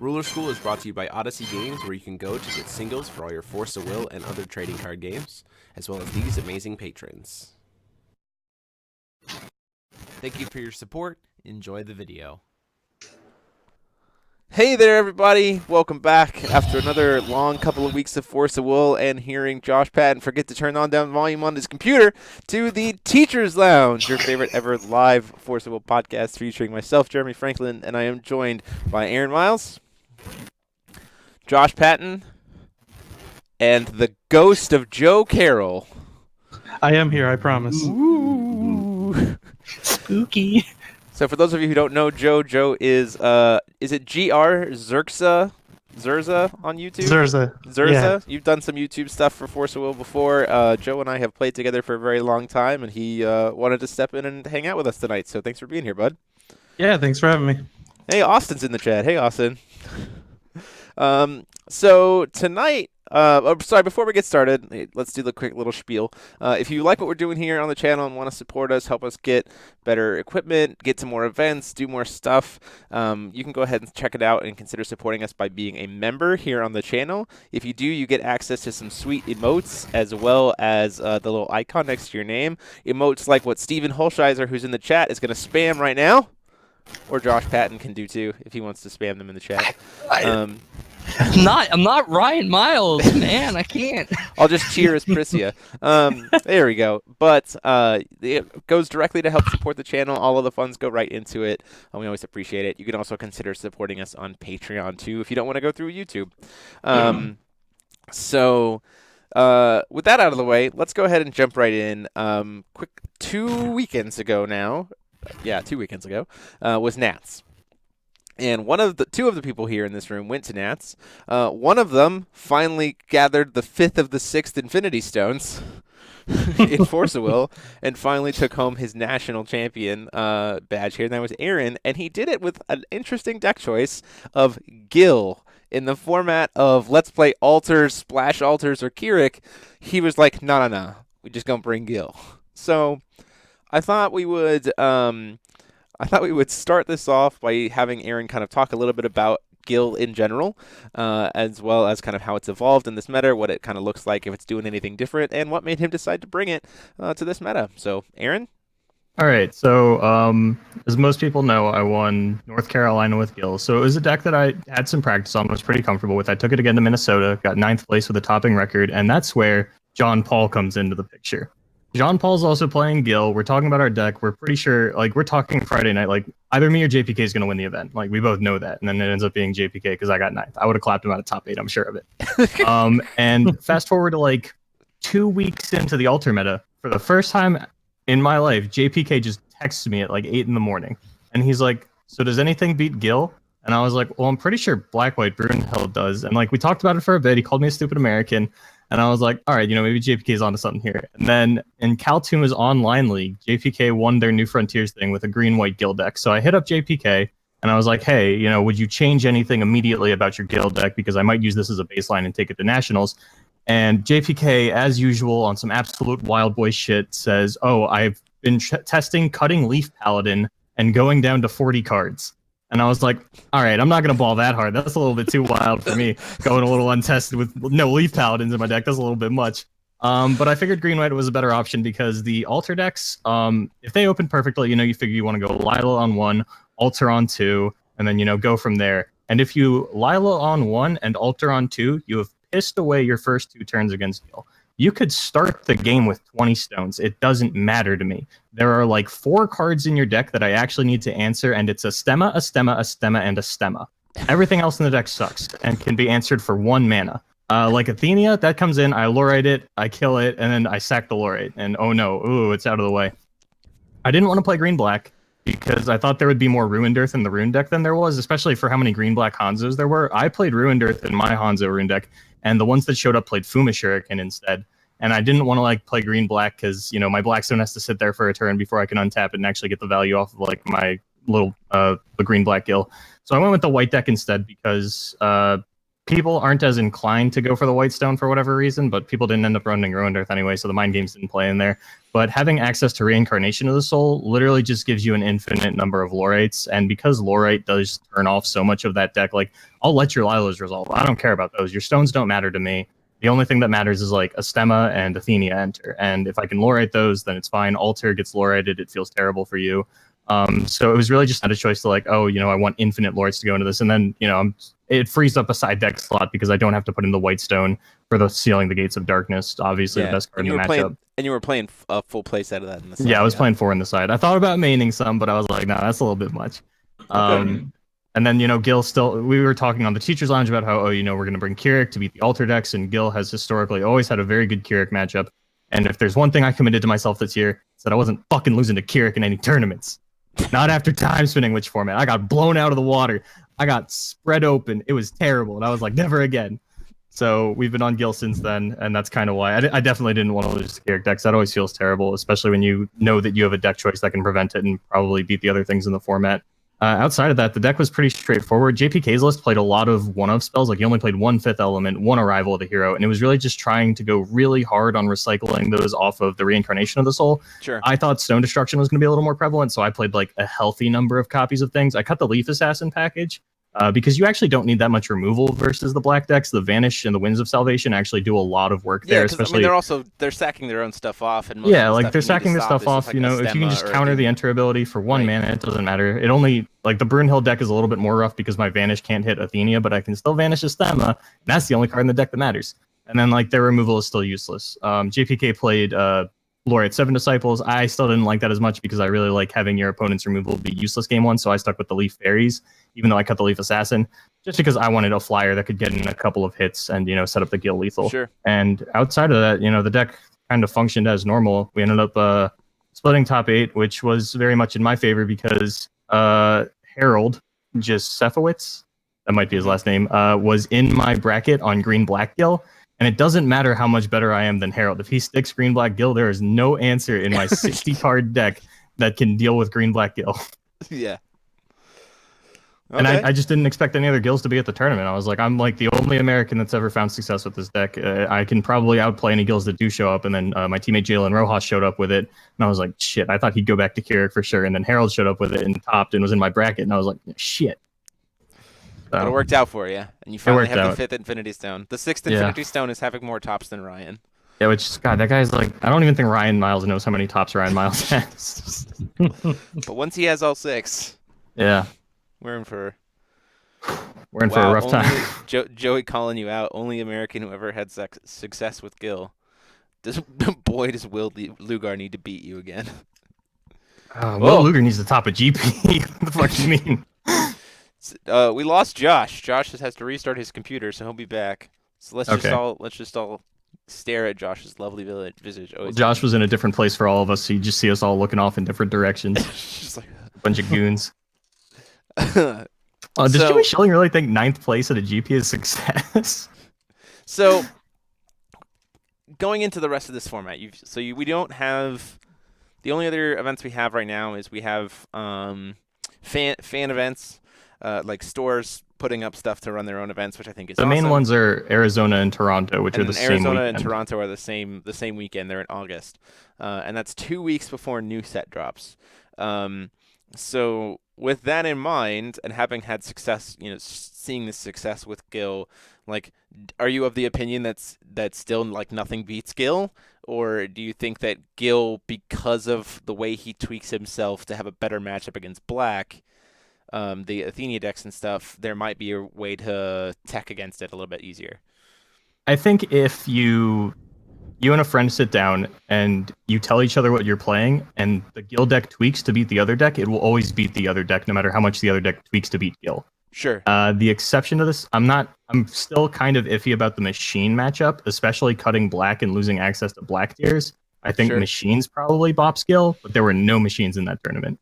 Ruler School is brought to you by Odyssey Games, where you can go to get singles for all your Force of Will and other trading card games, as well as these amazing patrons. Thank you for your support. Enjoy the video. Hey there, everybody. Welcome back after another long couple of weeks of Force of Will and hearing Josh Patton forget to turn down the volume on his computer to the Teacher's Lounge, your favorite ever live Force of Will podcast featuring myself, Jeremy Franklin, and I am joined by Aaron Miles, Josh Patton, and the ghost of Joe Carroll. I am here, I promise. Ooh. Spooky. So for those of you who don't know, Joe is it GR Zerza on YouTube? Zerza. Yeah. You've done some YouTube stuff for Force of Will before. Joe and I have played together for a very long time, and he wanted to step in and hang out with us tonight. So thanks for being here, bud. Yeah, thanks for having me. Hey, Austin's in the chat. Hey, Austin. So tonight, before we get started, let's do the quick little spiel. If you like what we're doing here on the channel and want to support us, help us get better equipment, get to more events, do more stuff, you can go ahead and check it out and consider supporting us by being a member here on the channel. If you do, you get access to some sweet emotes as well as the little icon next to your name. Emotes like what Stephen Holsheiser, who's in the chat, is going to spam right now. Or Josh Patton can do too if he wants to spam them in the chat. I'm not Ryan Miles, man. I can't. I'll just cheer as Priscia. There we go. But it goes directly to help support the channel. All of the funds go right into it. And we always appreciate it. You can also consider supporting us on Patreon too if you don't want to go through YouTube. So with that out of the way, let's go ahead and jump right in. Quick, 2 weekends ago now. Yeah, 2 weekends ago was Nats. And two of the people here in this room went to Nats. One of them finally gathered the 5th of the 6th Infinity Stones in Force of Will and finally took home his national champion badge here. And that was Aaron. And he did it with an interesting deck choice of Gil. In the format of let's play altars, splash altars, or Keurig, he was like, no. We just gonna bring Gil. So I thought we would start this off by having Aaron kind of talk a little bit about Gil in general, as well as kind of how it's evolved in this meta, what it kind of looks like, if it's doing anything different, and what made him decide to bring it to this meta. So, Aaron? All right, so as most people know, I won North Carolina with Gil. So it was a deck that I had some practice on, was pretty comfortable with. I took it again to Minnesota, got 9th place with a topping record, and that's where John Paul comes into the picture. John Paul's also playing Gil. We're talking about our deck. We're pretty sure, like, we're talking Friday night, like, either me or JPK is going to win the event. Like, we both know that. And then it ends up being JPK because I got 9th. I would have clapped him out of top 8, I'm sure of it. And fast forward to, like, 2 weeks into the altar meta, for the first time in my life, JPK just texts me at, like, 8 in the morning. And he's like, so does anything beat Gil? And I was like, well, I'm pretty sure Black White Brunhild does. And, like, we talked about it for a bit. He called me a stupid American. And I was like, all right, maybe JPK's onto something here. And then in Kaltuma's online league, JPK won their New Frontiers thing with a green-white Gil deck. So I hit up JPK, and I was like, hey, would you change anything immediately about your Gil deck? Because I might use this as a baseline and take it to Nationals. And JPK, as usual, on some absolute wild boy shit, says, oh, I've been testing cutting Leaf Paladin and going down to 40 cards. And I was like, all right, I'm not going to ball that hard. That's a little bit too wild for me. Going a little untested with no Leaf Paladins in my deck, that's a little bit much. But I figured green-white was a better option because the altar decks, if they open perfectly, you figure you want to go Lila on 1, altar on 2, and then, go from there. And if you Lila on 1 and altar on 2, you have pissed away your first 2 turns against Gil. You could start the game with 20 stones. It doesn't matter to me. There are like 4 cards in your deck that I actually need to answer, and it's a Stemma, a Stemma, a Stemma, and a Stemma. Everything else in the deck sucks and can be answered for 1 mana. Like Athenia, that comes in, I Lorite it, I kill it, and then I sack the Lorite. And oh no, ooh, it's out of the way. I didn't want to play green-black because I thought there would be more Ruined Earth in the Rune deck than there was, especially for how many green-black Hanzos there were. I played Ruined Earth in my Hanzo Rune deck, and the ones that showed up played Fuma Shuriken instead. And I didn't want to play green-black because, my Blackstone has to sit there for a turn before I can untap it and actually get the value off of my little the green-black Gil. So I went with the white deck instead because people aren't as inclined to go for the White Stone for whatever reason, but people didn't end up running Ruined Earth anyway, so the mind games didn't play in there. But having access to Reincarnation of the Soul literally just gives you an infinite number of Lorites, and because Lorite does turn off so much of that deck, like, I'll let your Lilas resolve. I don't care about those. Your stones don't matter to me. The only thing that matters is like Astema and Athenia enter, and if I can Lorite those, then it's fine. Altar gets Lorited, it feels terrible for you. So it was really just not a choice to like, oh, I want infinite Lords to go into this, and then it frees up a side deck slot because I don't have to put in the White Stone for the Sealing the Gates of Darkness. Obviously, the best card in the matchup. And you were playing a full play set of that in the side. Yeah, I was playing 4 in the side. I thought about maining some, but I was like, no, that's a little bit much. And then, Gil we were talking on the Teacher's Lounge about how, we're going to bring Keurig to beat the Altar decks, and Gil has historically always had a very good Keurig matchup. And if there's one thing I committed to myself this year, it's that I wasn't fucking losing to Keurig in any tournaments. Not after time spinning which format. I got blown out of the water. I got spread open. It was terrible. And I was like, never again. So we've been on Gil since then, and that's kind of why. I definitely didn't want to lose to Keurig decks. That always feels terrible, especially when you know that you have a deck choice that can prevent it and probably beat the other things in the format. Outside of that, the deck was pretty straightforward. JPK's list played a lot of one-of spells. Like, he only played 1 5th element, 1 arrival of the hero, and it was really just trying to go really hard on recycling those off of the Reincarnation of the Soul. Sure. I thought Stone Destruction was going to be a little more prevalent, so I played like a healthy number of copies of things. I cut the Leaf Assassin package, because you actually don't need that much removal versus the black decks. The Vanish and the Winds of Salvation actually do a lot of work there. Especially, they're sacking their own stuff off, and they're sacking their stuff off. If you can just counter the Enter ability for 1 mana, it doesn't matter. It only the Brunhild deck is a little bit more rough because my Vanish can't hit Athenia, but I can still Vanish Astema, and that's the only card in the deck that matters. And then their removal is still useless. JPK played Laureate 7 Disciples. I still didn't like that as much because I really like having your opponent's removal be useless game 1, so I stuck with the Leaf Fairies, even though I cut the Leaf Assassin, just because I wanted a flyer that could get in a couple of hits and, set up the Gil lethal. Sure. And outside of that, the deck kind of functioned as normal. We ended up splitting top 8, which was very much in my favor because Harold Josefowicz, that might be his last name, was in my bracket on green-black Gil. And it doesn't matter how much better I am than Harold. If he sticks green-black Gil, there is no answer in my 60-card deck that can deal with green-black Gil. Yeah. Okay. And I just didn't expect any other Gils to be at the tournament. I was like, I'm like the only American that's ever found success with this deck. I can probably outplay any Gils that do show up. And then my teammate Jalen Rojas showed up with it. And I was like, shit, I thought he'd go back to Keurig for sure. And then Harold showed up with it and topped and was in my bracket. And I was like, shit. But it worked out for you, and you finally have the 5th Infinity Stone. The 6th Infinity Stone is having more tops than Ryan. Yeah, God, that guy's like, I don't even think Ryan Miles knows how many tops Ryan Miles has. But once he has all 6, we're in for a rough time. Joey calling you out. Only American who ever had success with Gil. Does Will Lugar need to beat you again? Will Lugar needs to top a GP. What the fuck do you mean? We lost Josh. Josh has to restart his computer, so he'll be back. So let's just all stare at Josh's lovely visage. Josh was in a different place for all of us, so you just see us all looking off in different directions. Just like a bunch of goons. Does Joey Schilling really think 9th place at a GP is success? So going into the rest of this format, we don't have the only other events we have right now is we have fan events. Like stores putting up stuff to run their own events, which I think is the awesome. main ones are Arizona and Toronto, which are the same weekend. Arizona and Toronto are the same weekend. They're in August, and that's 2 weeks before new set drops. So with that in mind, and having had success, seeing this success with Gil, are you of the opinion that still nothing beats Gil, or do you think that Gil, because of the way he tweaks himself to have a better matchup against Black? The Athenia decks and stuff, there might be a way to tech against it a little bit easier. I think if you and a friend sit down and you tell each other what you're playing, and the Gil deck tweaks to beat the other deck, it will always beat the other deck, no matter how much the other deck tweaks to beat Gil. Sure. The exception to this, I'm still kind of iffy about the machine matchup, especially cutting Black and losing access to Black tiers. I think machines probably bops Gil, but there were no machines in that tournament.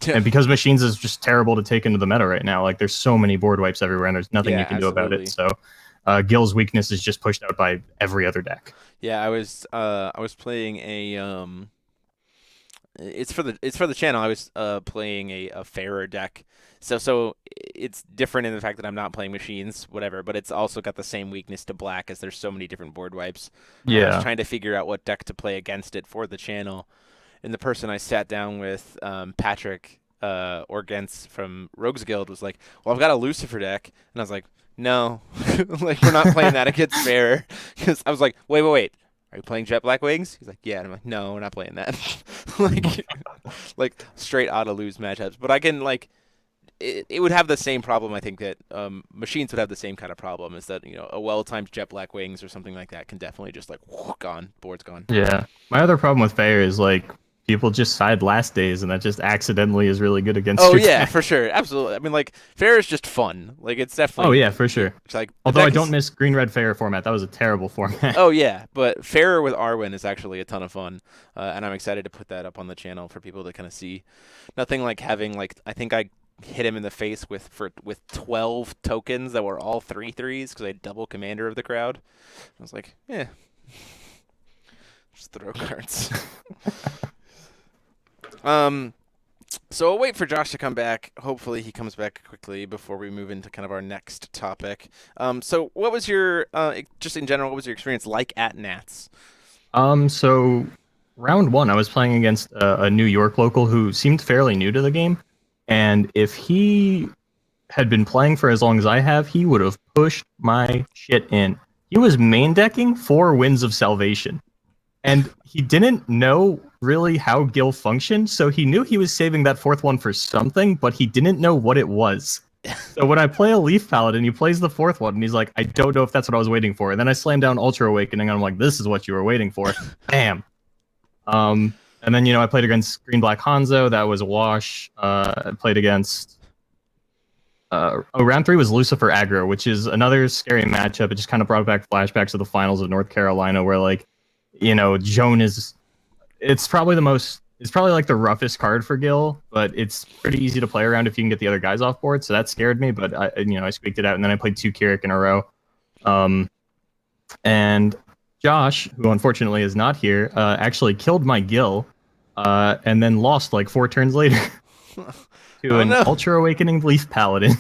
And because machines is just terrible to take into the meta right now, there's so many board wipes everywhere, and there's nothing you can do about it. So Gil's weakness is just pushed out by every other deck. Yeah, I was playing a it's for the channel. I was playing a fairer deck. So it's different in the fact that I'm not playing machines, whatever, but it's also got the same weakness to black as there's so many different board wipes. I was trying to figure out what deck to play against it for the channel. And the person I sat down with, Patrick Orgents from Rogues Guild, was like, well, I've got a Lucifer deck. And I was like, no, like, we're not playing that against Fair. Because I was like, wait. Are you playing Jet Black Wings? He's like, yeah. And I'm like, no, we're not playing that. like straight auto lose matchups. But I can, like, it would have the same problem, I think, that machines would have the same kind of problem, is that, a well-timed Jet Black Wings or something like that can definitely just, like, gone. Board's gone. Yeah. My other problem with Fair is, like, people just side last days, and that just accidentally is really good against your yeah, deck. for sure. Absolutely. I mean, like, Fair is just fun. Like, it's definitely... Oh, yeah, for sure. It's like, although I don't miss green-red Fair format. That was a terrible format. Oh, yeah. But Fair with Arwen is actually a ton of fun. And I'm excited to put that up on the channel for people to kind of see. Nothing like having, like, I think I hit him in the face with 12 tokens that were all 3/3s because I had double commander of the crowd. I was like, yeah. Just throw cards. So we'll wait for Josh to come back. Hopefully he comes back quickly before we move into kind of our next topic. So what was your, just in general, what was your experience like at Nats? So round one, I was playing against a New York local who seemed fairly new to the game. And if he had been playing for as long as I have, he would have pushed my shit in. He was main decking 4 Winds of Salvation. And he didn't know really how Gil functioned, so he knew he was saving that 4th one for something, but he didn't know what it was. So when I play a Leaf Paladin, he plays the 4th one, and he's like, I don't know if that's what I was waiting for. And then I slam down Ultra Awakening, and I'm like, this is what you were waiting for. Bam. And then, I played against Green-Black Hanzo. That was a wash. I played against... round 3 was Lucifer Aggro, which is another scary matchup. It just kind of brought back flashbacks of the finals of North Carolina, where, like, Joan is... It's probably like the roughest card for Gil, but it's pretty easy to play around if you can get the other guys off board. So that scared me, but I squeaked it out, and then I played 2 Keurig in a row. And Josh, who unfortunately is not here, actually killed my Gil, and then lost like 4 turns later to an Ultra Awakening Leaf Paladin.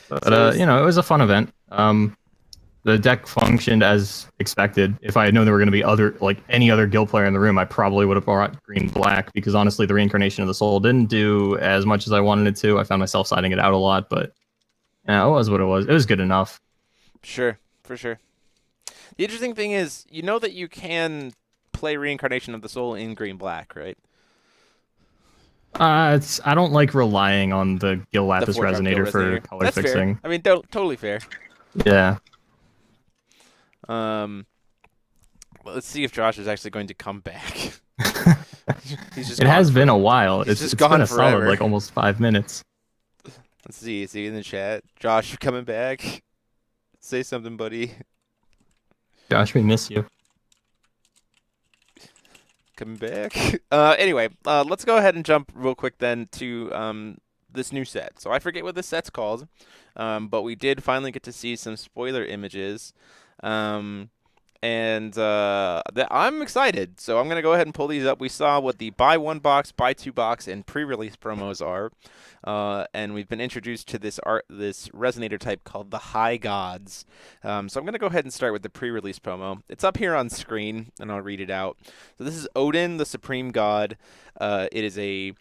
But it was a fun event. The deck functioned as expected. If I had known there were going to be any other Gil player in the room, I probably would have brought green-black, because honestly, the Reincarnation of the Soul didn't do as much as I wanted it to. I found myself siding it out a lot, but it was what it was. It was good enough. Sure, for sure. The interesting thing is, that you can play Reincarnation of the Soul in green-black, right? I don't like relying on the Gil Lapis Resonator for color That's fixing. Fair. I mean, totally fair. Yeah. Let's see if Josh is actually going to come back. It has been a while. It's been a solid, like, almost 5 minutes. Let's see. Is he in the chat? Josh, you coming back? Say something, buddy. Josh, we miss you. Coming back. Anyway, let's go ahead and jump real quick then to this new set. So I forget what this set's called, but we did finally get to see some spoiler images. I'm excited, so I'm going to go ahead and pull these up. We saw what the buy 1 box, buy 2 box, and pre-release promos are, and we've been introduced to this Resonator type called the High Gods. So I'm going to go ahead and start with the pre-release promo. It's up here on screen, and I'll read it out. So this is Odin, the Supreme God. It is a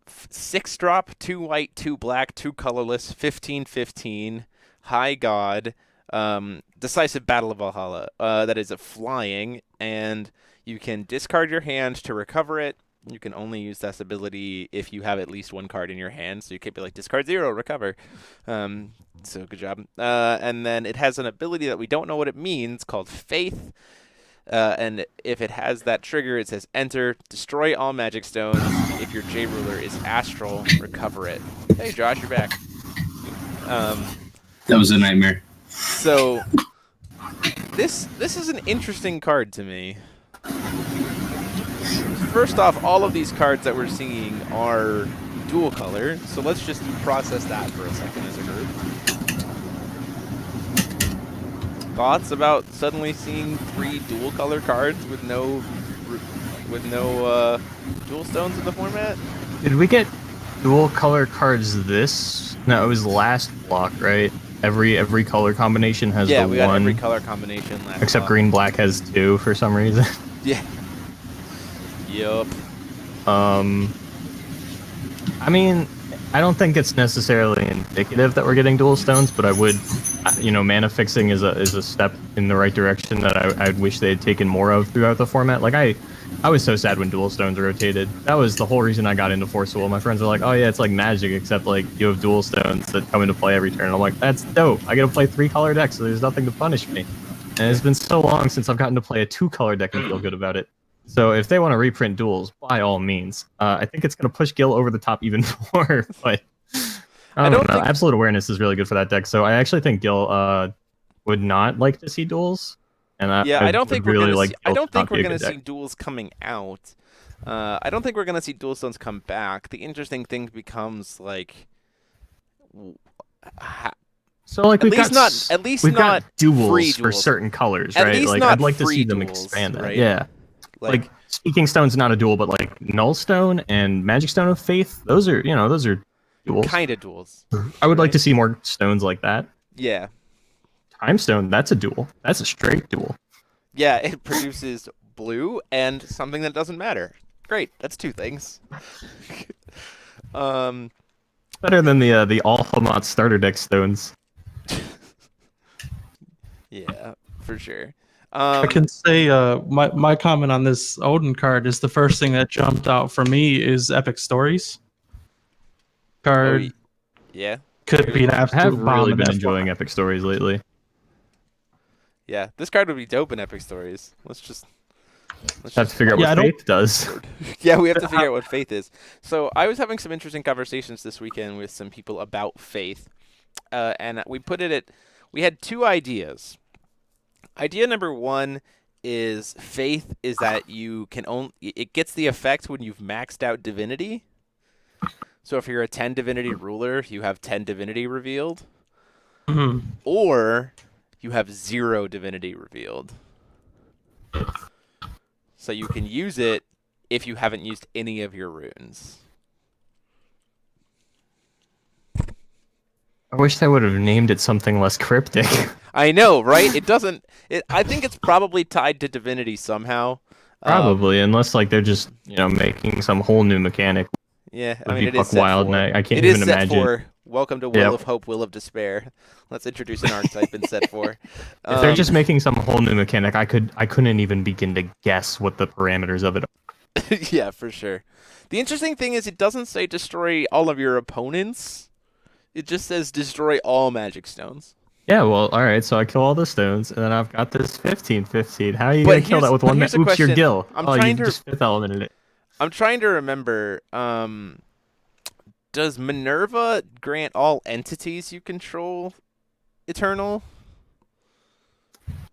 6-drop, 2 white, 2 black, 2 colorless, 15/15, High God. Decisive Battle of Valhalla. That is a flying, and you can discard your hand to recover it. You can only use this ability if you have at least 1 card in your hand, so you can't be like, discard 0, recover. So good job. And then it has an ability that we don't know what it means called Faith. And if it has that trigger, it says enter, destroy all magic stones. If your J ruler is astral, recover it. Hey Josh, you're back. That was a nightmare. So this is an interesting card to me. First off, all of these cards that we're seeing are dual color, so let's just process that for a second as a group. Thoughts about suddenly seeing 3 dual color cards with no dual stones in the format? Did we get dual color cards this? No, it was last block, right? Every color combination has Yeah, the we got one. every color combination last Except block. green black has 2 for some reason. Yeah. Yup. I mean, I don't think it's necessarily indicative that we're getting dual stones, but I would, mana fixing is a step in the right direction that I'd wish they had taken more of throughout the format. Like I was so sad when dual stones rotated. That was the whole reason I got into Force Will. My friends were like, "Oh yeah, it's like Magic, except like you have dual stones that come into play every turn." And I'm like, "That's dope. I get to play 3-color decks, so there's nothing to punish me." And it's been so long since I've gotten to play a 2-color deck and feel good about it. So if they want to reprint duels, by all means. I think it's going to push Gil over the top even more. But I don't know. Absolute Awareness is really good for that deck. So I actually think Gil would not like to see duels. And I don't think we're really gonna I don't think we're gonna see duels coming out. I don't think we're gonna see dual stones come back. The interesting thing becomes like, so like we've got duels for certain colors, at right? least Like not I'd like to see free them duels, expand that. right? Yeah. Like Speaking Stone's not a duel, but like Null Stone and Magic Stone of Faith, those are duels. Kind of duels. I would like to see more stones like that. Yeah. Time Stone, that's a duel. That's a straight duel. Yeah, it produces blue and something that doesn't matter. Great, that's 2 things. Better than the Alphamot starter deck stones. Yeah, for sure. I can say my comment on this Odin card is the first thing that jumped out for me is Epic Stories. Card yeah. could be an absolute I have bomb really in been that enjoying format. Epic Stories lately. Yeah, this card would be dope in Epic Stories. Let's Have to figure out what Faith does. Yeah, we have to figure out what Faith is. So I was having some interesting conversations this weekend with some people about Faith, and we had 2 ideas. Idea number 1 is Faith is that it gets the effect when you've maxed out Divinity. So if you're a 10 Divinity ruler, you have 10 Divinity revealed. Mm-hmm. Or you have 0 Divinity revealed. So you can use it if you haven't used any of your runes. I wish they would have named it something less cryptic. I know, right? I think it's probably tied to Divinity somehow. Probably, unless like they're just making some whole new mechanic. Yeah, I mean, it is wild. set for. I can't it even is set imagine. For Welcome to Will of Hope, Will of Despair. Let's introduce an archetype in set 4. If they're just making some whole new mechanic, I couldn't even begin to guess what the parameters of it are. Yeah, for sure. The interesting thing is it doesn't say destroy all of your opponents. It just says destroy all magic stones. Yeah, well, all right. So I kill all the stones, and then I've got this 15/15. How are you gonna kill that with one that oops your Gil? You just 5th elemented it. I'm trying to remember. Does Minerva grant all entities you control Eternal?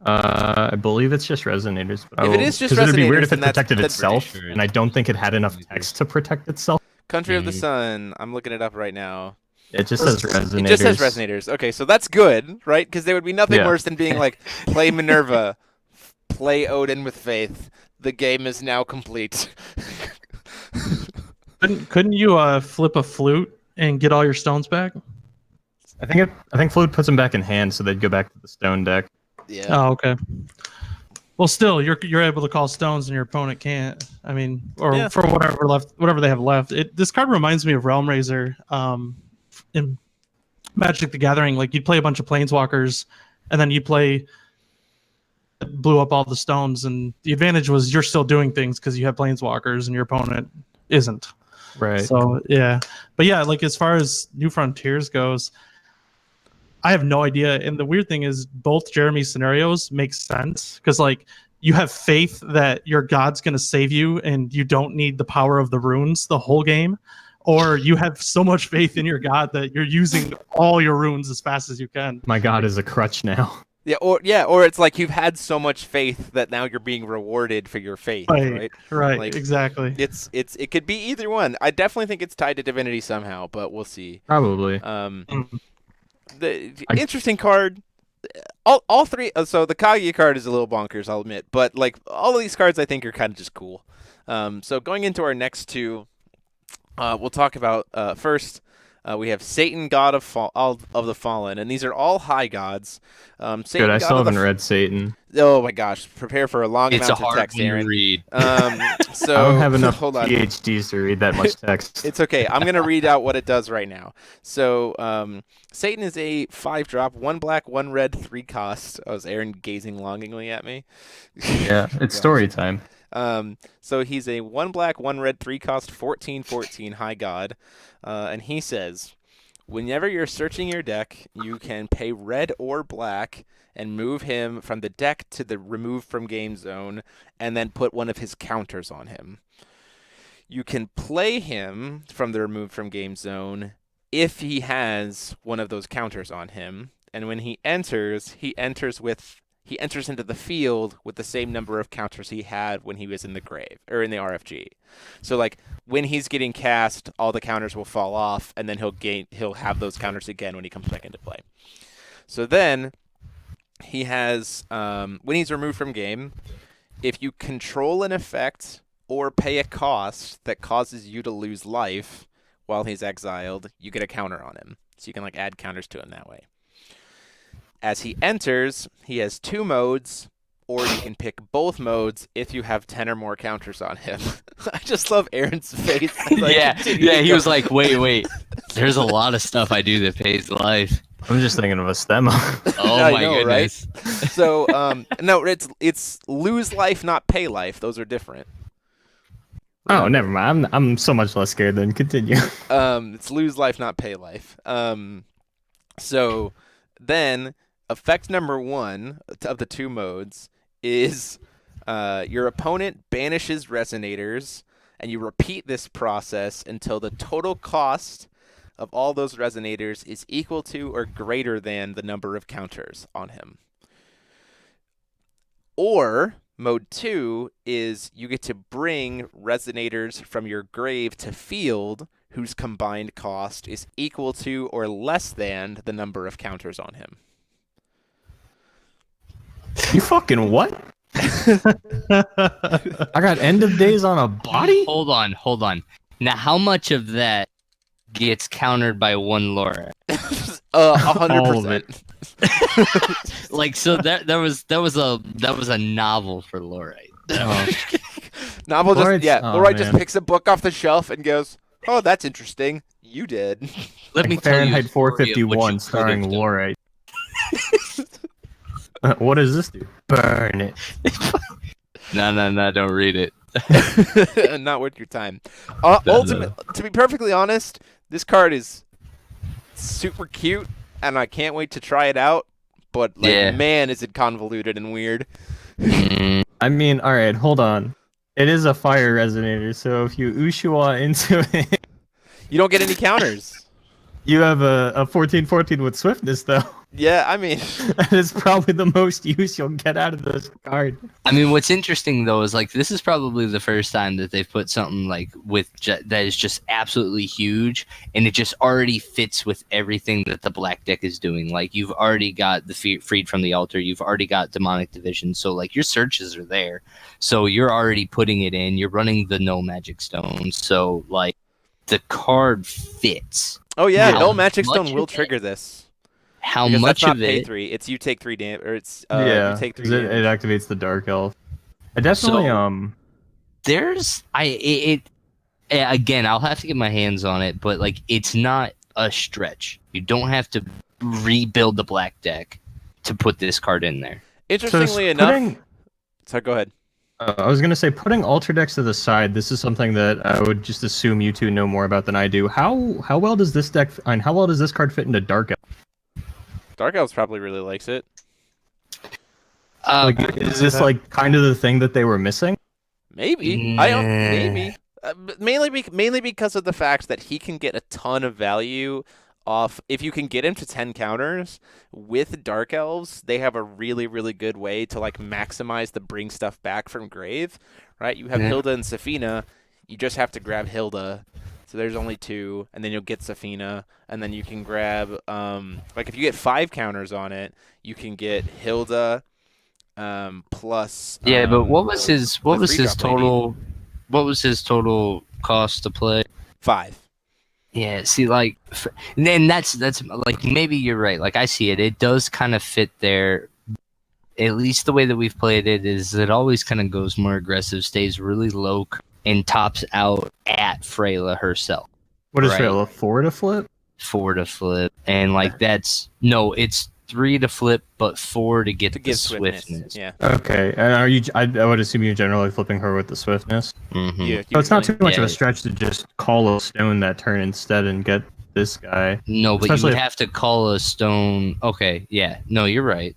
I believe it's just Resonators. But if it is just Resonators, it'd be weird if it then protected that's itself, sure and I don't think it had enough text to protect itself. Country of the Sun. I'm looking it up right now. It just says Resonators. It just says Resonators. Okay, so that's good, right? Because there would be nothing worse than being like, play Minerva, play Odin with Faith. The game is now complete. Couldn't you flip a flute and get all your stones back? I think Flute puts them back in hand, so they'd go back to the stone deck. Yeah. Oh, okay. Well, still, you're able to call stones and your opponent can't. I mean, for whatever they have left. This card reminds me of Realm Raiser. In Magic the Gathering, like you'd play a bunch of Planeswalkers, and then you blew up all the stones, and the advantage was you're still doing things because you have Planeswalkers and your opponent isn't. Right. So yeah, but yeah, like as far as New Frontiers goes, I have no idea. And the weird thing is, both Jeremy's scenarios make sense because like you have faith that your god's going to save you, and you don't need the power of the runes the whole game. Or you have so much faith in your god that you're using all your runes as fast as you can. My god is a crutch now. Or it's like you've had so much faith that now you're being rewarded for your faith, right? Right, like, exactly. It could be either one. I definitely think it's tied to Divinity somehow, but we'll see. Probably. Interesting card. All 3. So the Kaguya card is a little bonkers, I'll admit, but like all of these cards, I think are kind of just cool. So going into our next 2. We'll talk about first. We have Satan, God of the Fallen, and these are all high gods. Satan, Good, I God still of the haven't read Satan. Oh my gosh! Prepare for a long It's a amount of hard text, one to Aaron. read. So I don't have enough hold on. PhDs to read that much text. It's okay. I'm gonna read out what it does right now. So Satan is a 5-drop, 1 black, 1 red, 3 cost. Oh, is Aaron gazing longingly at me? Yeah, it's story time. So he's a 1 black, 1 red, 3 cost, 14/14 high god, and he says, whenever you're searching your deck, you can pay red or black and move him from the deck to the remove from game zone, and then put one of his counters on him. You can play him from the remove from game zone if he has one of those counters on him, and when he enters into the field with the same number of counters he had when he was in the grave or in the RFG. So like when he's getting cast, all the counters will fall off, and then he'll have those counters again when he comes back into play. So then he has when he's removed from game, if you control an effect or pay a cost that causes you to lose life while he's exiled, you get a counter on him. So you can like add counters to him that way. As he enters, he has 2 modes, or you can pick both modes if you have 10 or more counters on him. I just love Aaron's face. Like, yeah, he was like, wait. There's a lot of stuff I do that pays life. I'm just thinking of a stem. Oh I my know, goodness. right? So no, it's lose life, not pay life. Those are different. Oh, never mind. I'm so much less scared then. Continue. It's lose life, not pay life. So then effect number 1 of the 2 modes is your opponent banishes Resonators, and you repeat this process until the total cost of all those Resonators is equal to or greater than the number of counters on him. Or mode 2 is you get to bring Resonators from your grave to field whose combined cost is equal to or less than the number of counters on him. You fucking what? I got end of days on a body? Hold on. Now, how much of that gets countered by 1 Laura? 100%. Like, so that was a novel for Laura. Novel Laura just man. picks a book off the shelf and goes, "Oh, that's interesting. You did." Let me tell you Fahrenheit a story of what 451 you starring could've done. Laura. What does this do? Burn it. No, don't read it. Not worth your time. Ultimately, to be perfectly honest, this card is super cute, and I can't wait to try it out. But like, Yeah. man, is it convoluted and weird. I mean, alright, hold on. It is a fire resonator, so if you Ushua into it, You don't get any counters. you have a 14/14 with swiftness, though. Yeah, I mean, That is probably the most use you'll get out of this card. I mean, what's interesting though is like this is probably the first time that they've put something like that is just absolutely huge, and it just already fits with everything that the black deck is doing. Like you've already got the freed from the altar, you've already got demonic division, so like your searches are there, so you're already putting it in. You're running the no magic stones, so like the card fits. oh yeah, How no magic much stone will of it- trigger this. How Because much that's not of pay it? 3. It's you take 3 damage, or it's Yeah, you take 3 'cause it damage. activates the Dark Elf. I definitely, There's again, I'll have to get my hands on it, but like it's not a stretch. You don't have to rebuild the black deck to put this card in there. Interestingly enough, so go ahead. I was gonna say, putting altar decks to the side. This is something that I would just assume you two know more about than I do. How well does this deck and how well does this card fit into Dark Elf? Dark Elves probably really likes it. Like, is this like kind of the thing that they were missing? Maybe. I don't. Maybe. But mainly because of the fact that he can get a ton of value off. If you can get him to 10 counters with Dark Elves, they have a really, really good way to like maximize the bring stuff back from grave. Right? You have Hilda and Safina. You just have to grab Hilda. So there's only 2, and then you'll get Safina, and then you can grab like if you get 5 counters on it, you can get Hilda plus But what was his the 3-drop lady. total cost to play? 5. Yeah, see, like, then that's like maybe you're right. Like I see it, it does kind of fit there. At least the way that we've played it is it always kind of goes more aggressive, stays really low, and tops out at Freyla herself. What is Right. Freyla? 4 to flip? 4 to flip, and like it's 3 to flip, but 4 to get To the give swiftness. swiftness. Yeah. Okay, and are you? I would assume you're generally flipping her with the swiftness. Mhm. Yeah. So it's not too much of Yeah. a stretch to just call a stone that turn instead and get this guy. No, but Especially you would if- have to call a stone. Okay, yeah, no, you're right.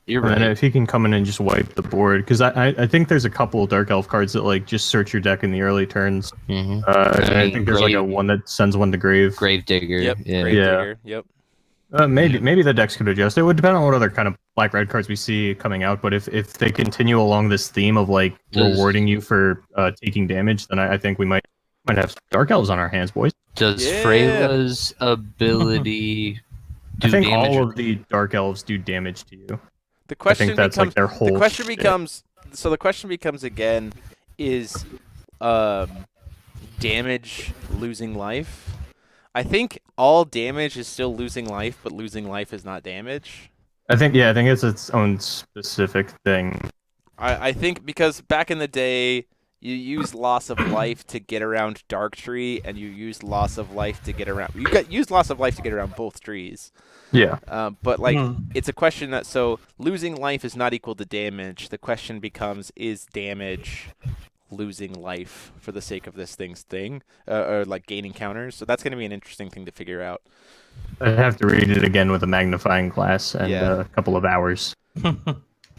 You're And right. then if he can come in and just wipe the board, because I think there's a couple of Dark Elf cards that like just search your deck in the early turns. Mhm. And I mean, think there's like a Grave- one that sends one to Grave. Gravedigger. Yep. Yeah. Gravedigger. Yep. Maybe the decks could adjust. It would depend on what other kind of black red cards we see coming out. But if they continue along this theme of like rewarding you for taking damage, then I think we might have Dark Elves on our hands, boys. Does Yeah. Freyla's ability do I think damage? all of the Dark Elves do damage to you. The I question think that's becomes like their whole. the question shtick. becomes so the question becomes again is damage losing life? I think all damage is still losing life, but losing life is not damage. I think it's its own specific thing. I think because back in the day, you used loss of life to get around Dark Tree, and you used loss of life to get around. Used loss of life to get around both trees. Yeah. But like, Hmm. it's a question that so losing life is not equal to damage. The question becomes: is damage losing life for the sake of this thing, or like gaining counters? So that's going to be an interesting thing to figure out. I'd have to read it again with a magnifying glass and Yeah. a couple of hours.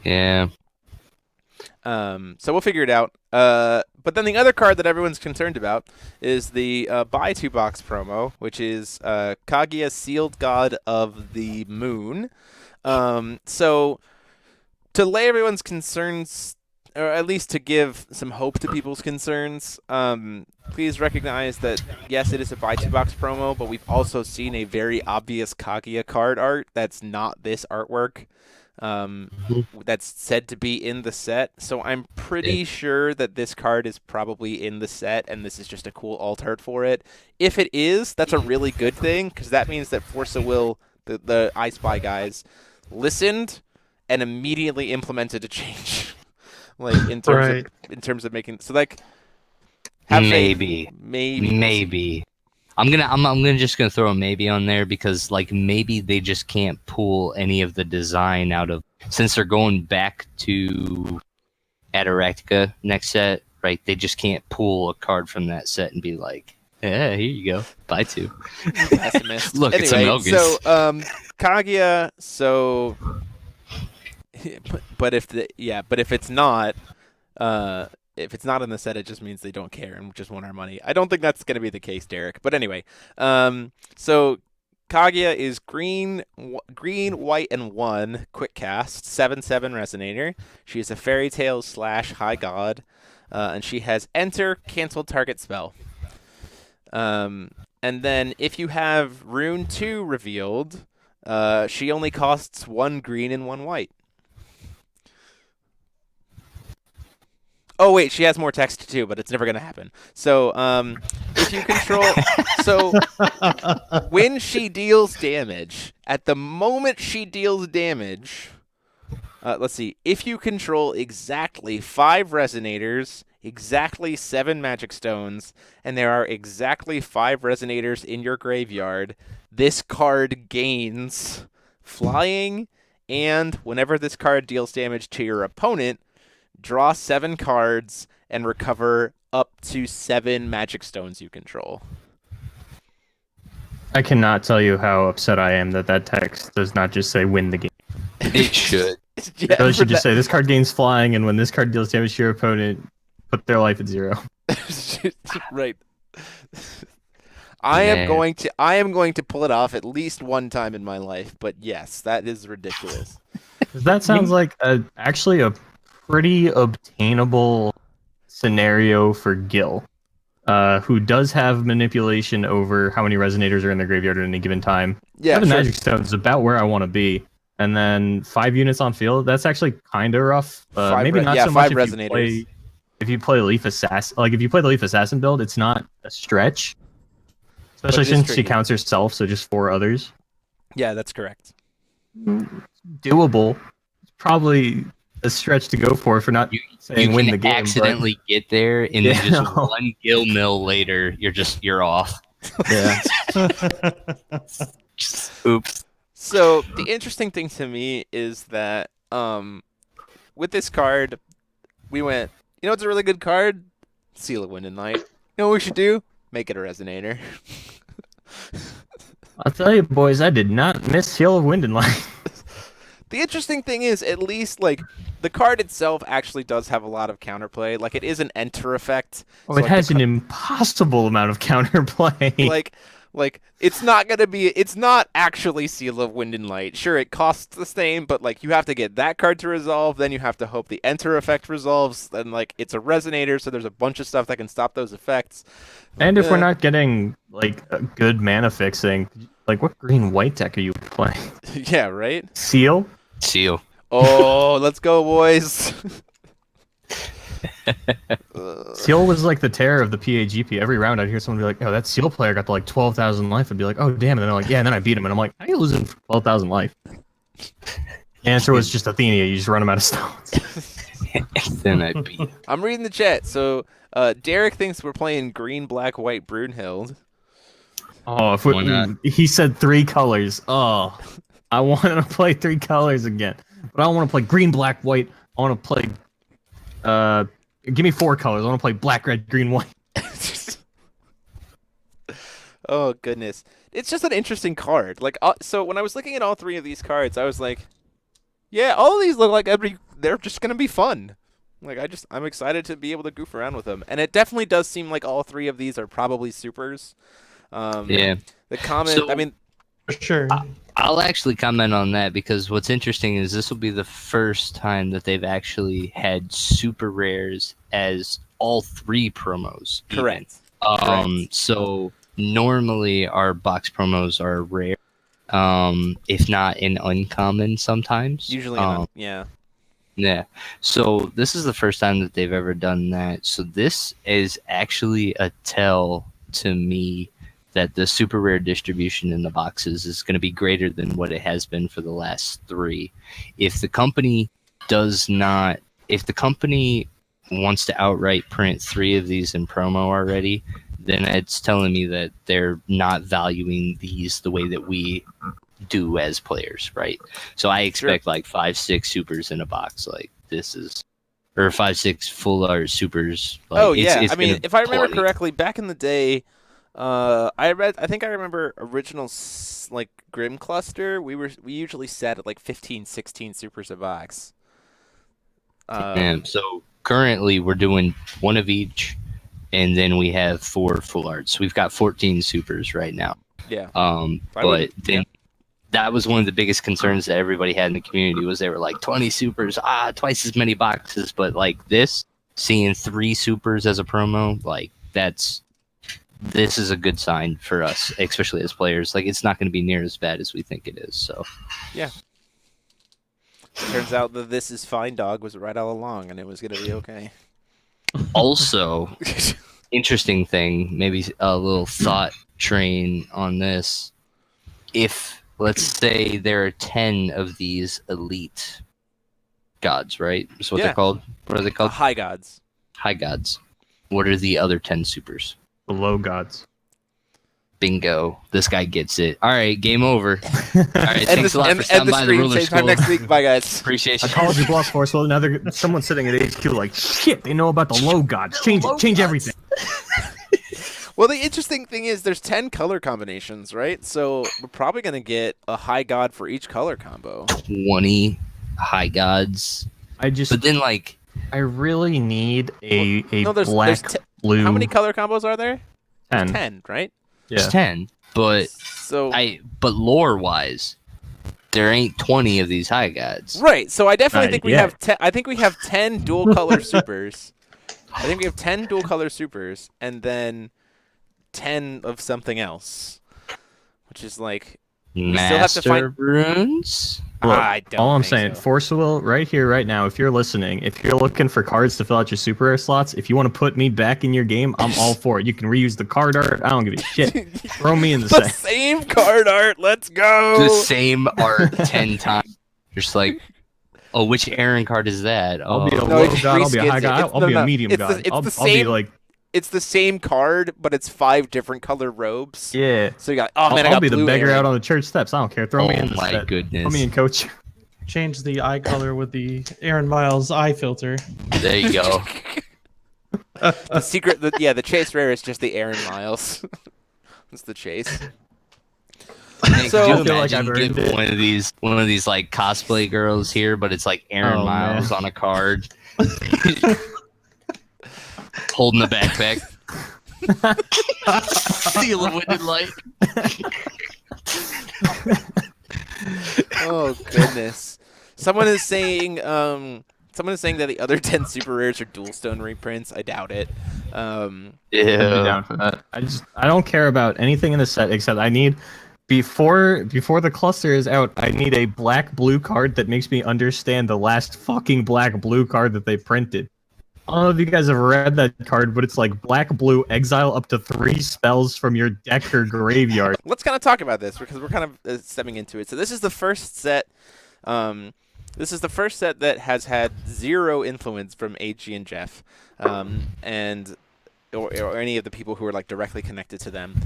Yeah. So we'll figure it out. But then the other card that everyone's concerned about is the buy 2 box promo, which is Kaguya, Sealed God of the Moon. So to lay everyone's concerns, or at least to give some hope to people's concerns, please recognize that yes, it is a buy 2 box promo, but we've also seen a very obvious Kaguya card art that's not this artwork. That's said to be in the set, so I'm pretty sure that this card is probably in the set, and this is just a cool alt art for it. If it is, that's a really good thing, because that means that Force of Will, the I Spy guys, listened and immediately implemented a change, like in terms of making so like have faith. Maybe. I'm just gonna throw a maybe on there because like maybe they just can't pull any of the design out of since they're going back to Ataractica next set, right? They just can't pull a card from that set and be like, yeah, here you go, buy 2. Pessimist. Look, it's a anyway, Melgus. so Kaguya. So, but if it's not. If it's not in the set, it just means they don't care and just want our money. I don't think that's going to be the case, Derek. But anyway, so Kaguya is green, white, and 1 quick cast, 7/7 Resonator. She is a fairy tale / high god, and she has enter, cancel target spell. And then if you have Rune 2 revealed, she only costs 1 green and 1 white. Oh wait, she has more text too, but it's never gonna happen. So, if you control, so when she deals damage, at the moment she deals damage, let's see. If you control exactly 5 Resonators, exactly 7 Magic Stones, and there are exactly 5 Resonators in your graveyard, this card gains flying, and whenever this card deals damage to your opponent, draw 7 cards and recover up to 7 Magic Stones you control. I cannot tell you how upset I am that text does not just say win the game. It should. Yeah, It really should just say this card gains flying, and when this card deals damage to your opponent, put their life at 0. Right. I am Man. going to pull it off at least one time in my life, but yes, that is ridiculous. That sounds like actually a pretty obtainable scenario for Gil, who does have manipulation over how many Resonators are in their graveyard at any given time. Yeah, 7 sure. Magic Stones is about where I want to be. And then 5 units on field, that's actually kind of rough. Maybe not so much 5 Resonators. if you play Leaf Assassin. Like, if you play the Leaf Assassin build, it's not a stretch. Especially it is since she tricky. counts herself, so just 4 others. Yeah, that's correct. Doable. It's probably a stretch to go for not You saying win can the game. accidentally get there, and Yeah, then just no. one gill mill later, you're off. But yeah. Just, oops. So the interesting thing to me is that with this card, we went, you know what's a really good card? Seal of Wind and Light. You know what we should do? Make it a Resonator. I'll tell you, boys, I did not miss Seal of Wind and Light. The interesting thing is, at least, like, the card itself actually does have a lot of counterplay. Like, it is an enter effect. Oh, so, it like, has an impossible amount of counterplay. Like, it's not actually Seal of Wind and Light. Sure, it costs the same, but, like, you have to get that card to resolve, then you have to hope the enter effect resolves, then, like, it's a Resonator, so there's a bunch of stuff that can stop those effects. And if we're not getting, like, a good mana fixing, like, what green-white deck are you playing? Yeah, right? Seal? Seal. Oh, let's go, boys. Seal was like the terror of the PAGP. Every round I'd hear someone be like, oh, that Seal player got to like 12,000 life. I'd be like, oh, damn. And then they're like, yeah, and then I beat him. And I'm like, how are you losing for 12,000 life? The answer was just Athenia. You just run him out of stones. Then I beat him. I'm reading the chat. So Derek thinks we're playing green, black, white, Brunhild. Oh, if Why not? he said 3 colors. Oh, I want to play 3 colors again. But I don't want to play green, black, white. I want to play... give me 4 colors. I want to play black, red, green, white. Oh, goodness. It's just an interesting card. Like, so when I was looking at all 3 of these cards, I was like, yeah, all of these look like they're just going to be fun. Like, I'm excited to be able to goof around with them. And it definitely does seem like all 3 of these are probably supers. Yeah. The comment, So- I mean, Sure. I'll actually comment on that because what's interesting is this will be the first time that they've actually had super rares as all 3 promos. even. correct. So normally our box promos are rare, if not in uncommon sometimes. Usually, yeah. Yeah. So this is the first time that they've ever done that. So this is actually a tell to me that the super rare distribution in the boxes is going to be greater than what it has been for the last 3. If the company wants to outright print 3 of these in promo already, then it's telling me that they're not valuing these the way that we do as players, right? So I expect like 5-6 supers in a box, like this is, or 5-6 full art supers. Like, Oh, yeah. it's I mean, gonna if I remember plenty. correctly, back in the day, I think I remember original like Grim Cluster. We usually set at like 15, 16 supers a box. And so currently we're doing 1 of each, and then we have 4 full arts. We've got 14 supers right now. Yeah. But then that was one of the biggest concerns that everybody had in the community was they were like 20 supers, twice as many boxes. But like this, seeing 3 supers as a promo, like this is a good sign for us, especially as players. Like it's not going to be near as bad as we think it is. So yeah. Turns out that This Is Fine Dog was right all along, and it was going to be okay. also, interesting thing, maybe a little thought train on this. If let's say there are 10 of these elite gods, right? That's what Yeah. they're called. What are they called? High gods. High gods. What are the other 10 supers? The low gods. Bingo. This guy gets it. All right, game over. All right, End thanks a lot for the stopping by the stream. ruler Same time school. next week. Bye, guys. Appreciate you. Ecology block force. Well, now someone's sitting at HQ like, shit, they know about the low gods. Change it. Change everything. Well, the interesting thing is there's 10 color combinations, right? So we're probably going to get a high god for each color combo. 20 high gods. But then, like, I really need a No, there's black, blue. How many color combos are there? 10. 10, right? it's Yeah. 10. But So but lore-wise, there ain't 20 of these high gods. right. So I definitely Not think we yet. have 10. I think we have 10 dual color supers. I think we have 10 dual color supers, and then 10 of something else, which is like We still have to find Master Runes. Look, I don't all I'm think saying, so. Force Will, right here, right now, if you're listening, if you're looking for cards to fill out your super rare slots, if you want to put me back in your game, I'm all for it. You can reuse the card art. I don't give a shit. Throw me in the The set. same card art. Let's go. The same art 10 times. Just like, oh, which Aaron card is that? I'll be a Oh, No, low it god. I'll be a high reskins it. god. It's- I'll no, be no. a medium It's the- god. it's I'll the be same- like, It's the same card, but it's 5 different color robes. yeah. So you got. Oh man, I I'll got be the blue beggar Aaron. out on the church steps. I don't care. Throw me in oh the my set. goodness. Put me in, coach. Change the eye color with the Aaron Miles eye filter. There you go. The secret. The chase rare is just the Aaron Miles. It's the chase. Hey, So- could I you feel like imagine I've earned getting it. one of these like cosplay girls here, but it's like Aaron Oh, Miles man. on a card, holding a backpack. Silhouetted like. Oh goodness. Someone is saying that the other 10 super rares are dual stone reprints. I doubt it. I'd be Yeah. down for that. I don't care about anything in the set except I need before the cluster is out, I need a black blue card that makes me understand the last fucking black blue card that they printed. I don't know if you guys have read that card, but it's like black blue exile up to 3 spells from your deck or graveyard. Let's kind of talk about this because we're kind of stepping into it. So this is the first set. This is the first set that has had 0 influence from AG and Jeff, and or any of the people who are like directly connected to them.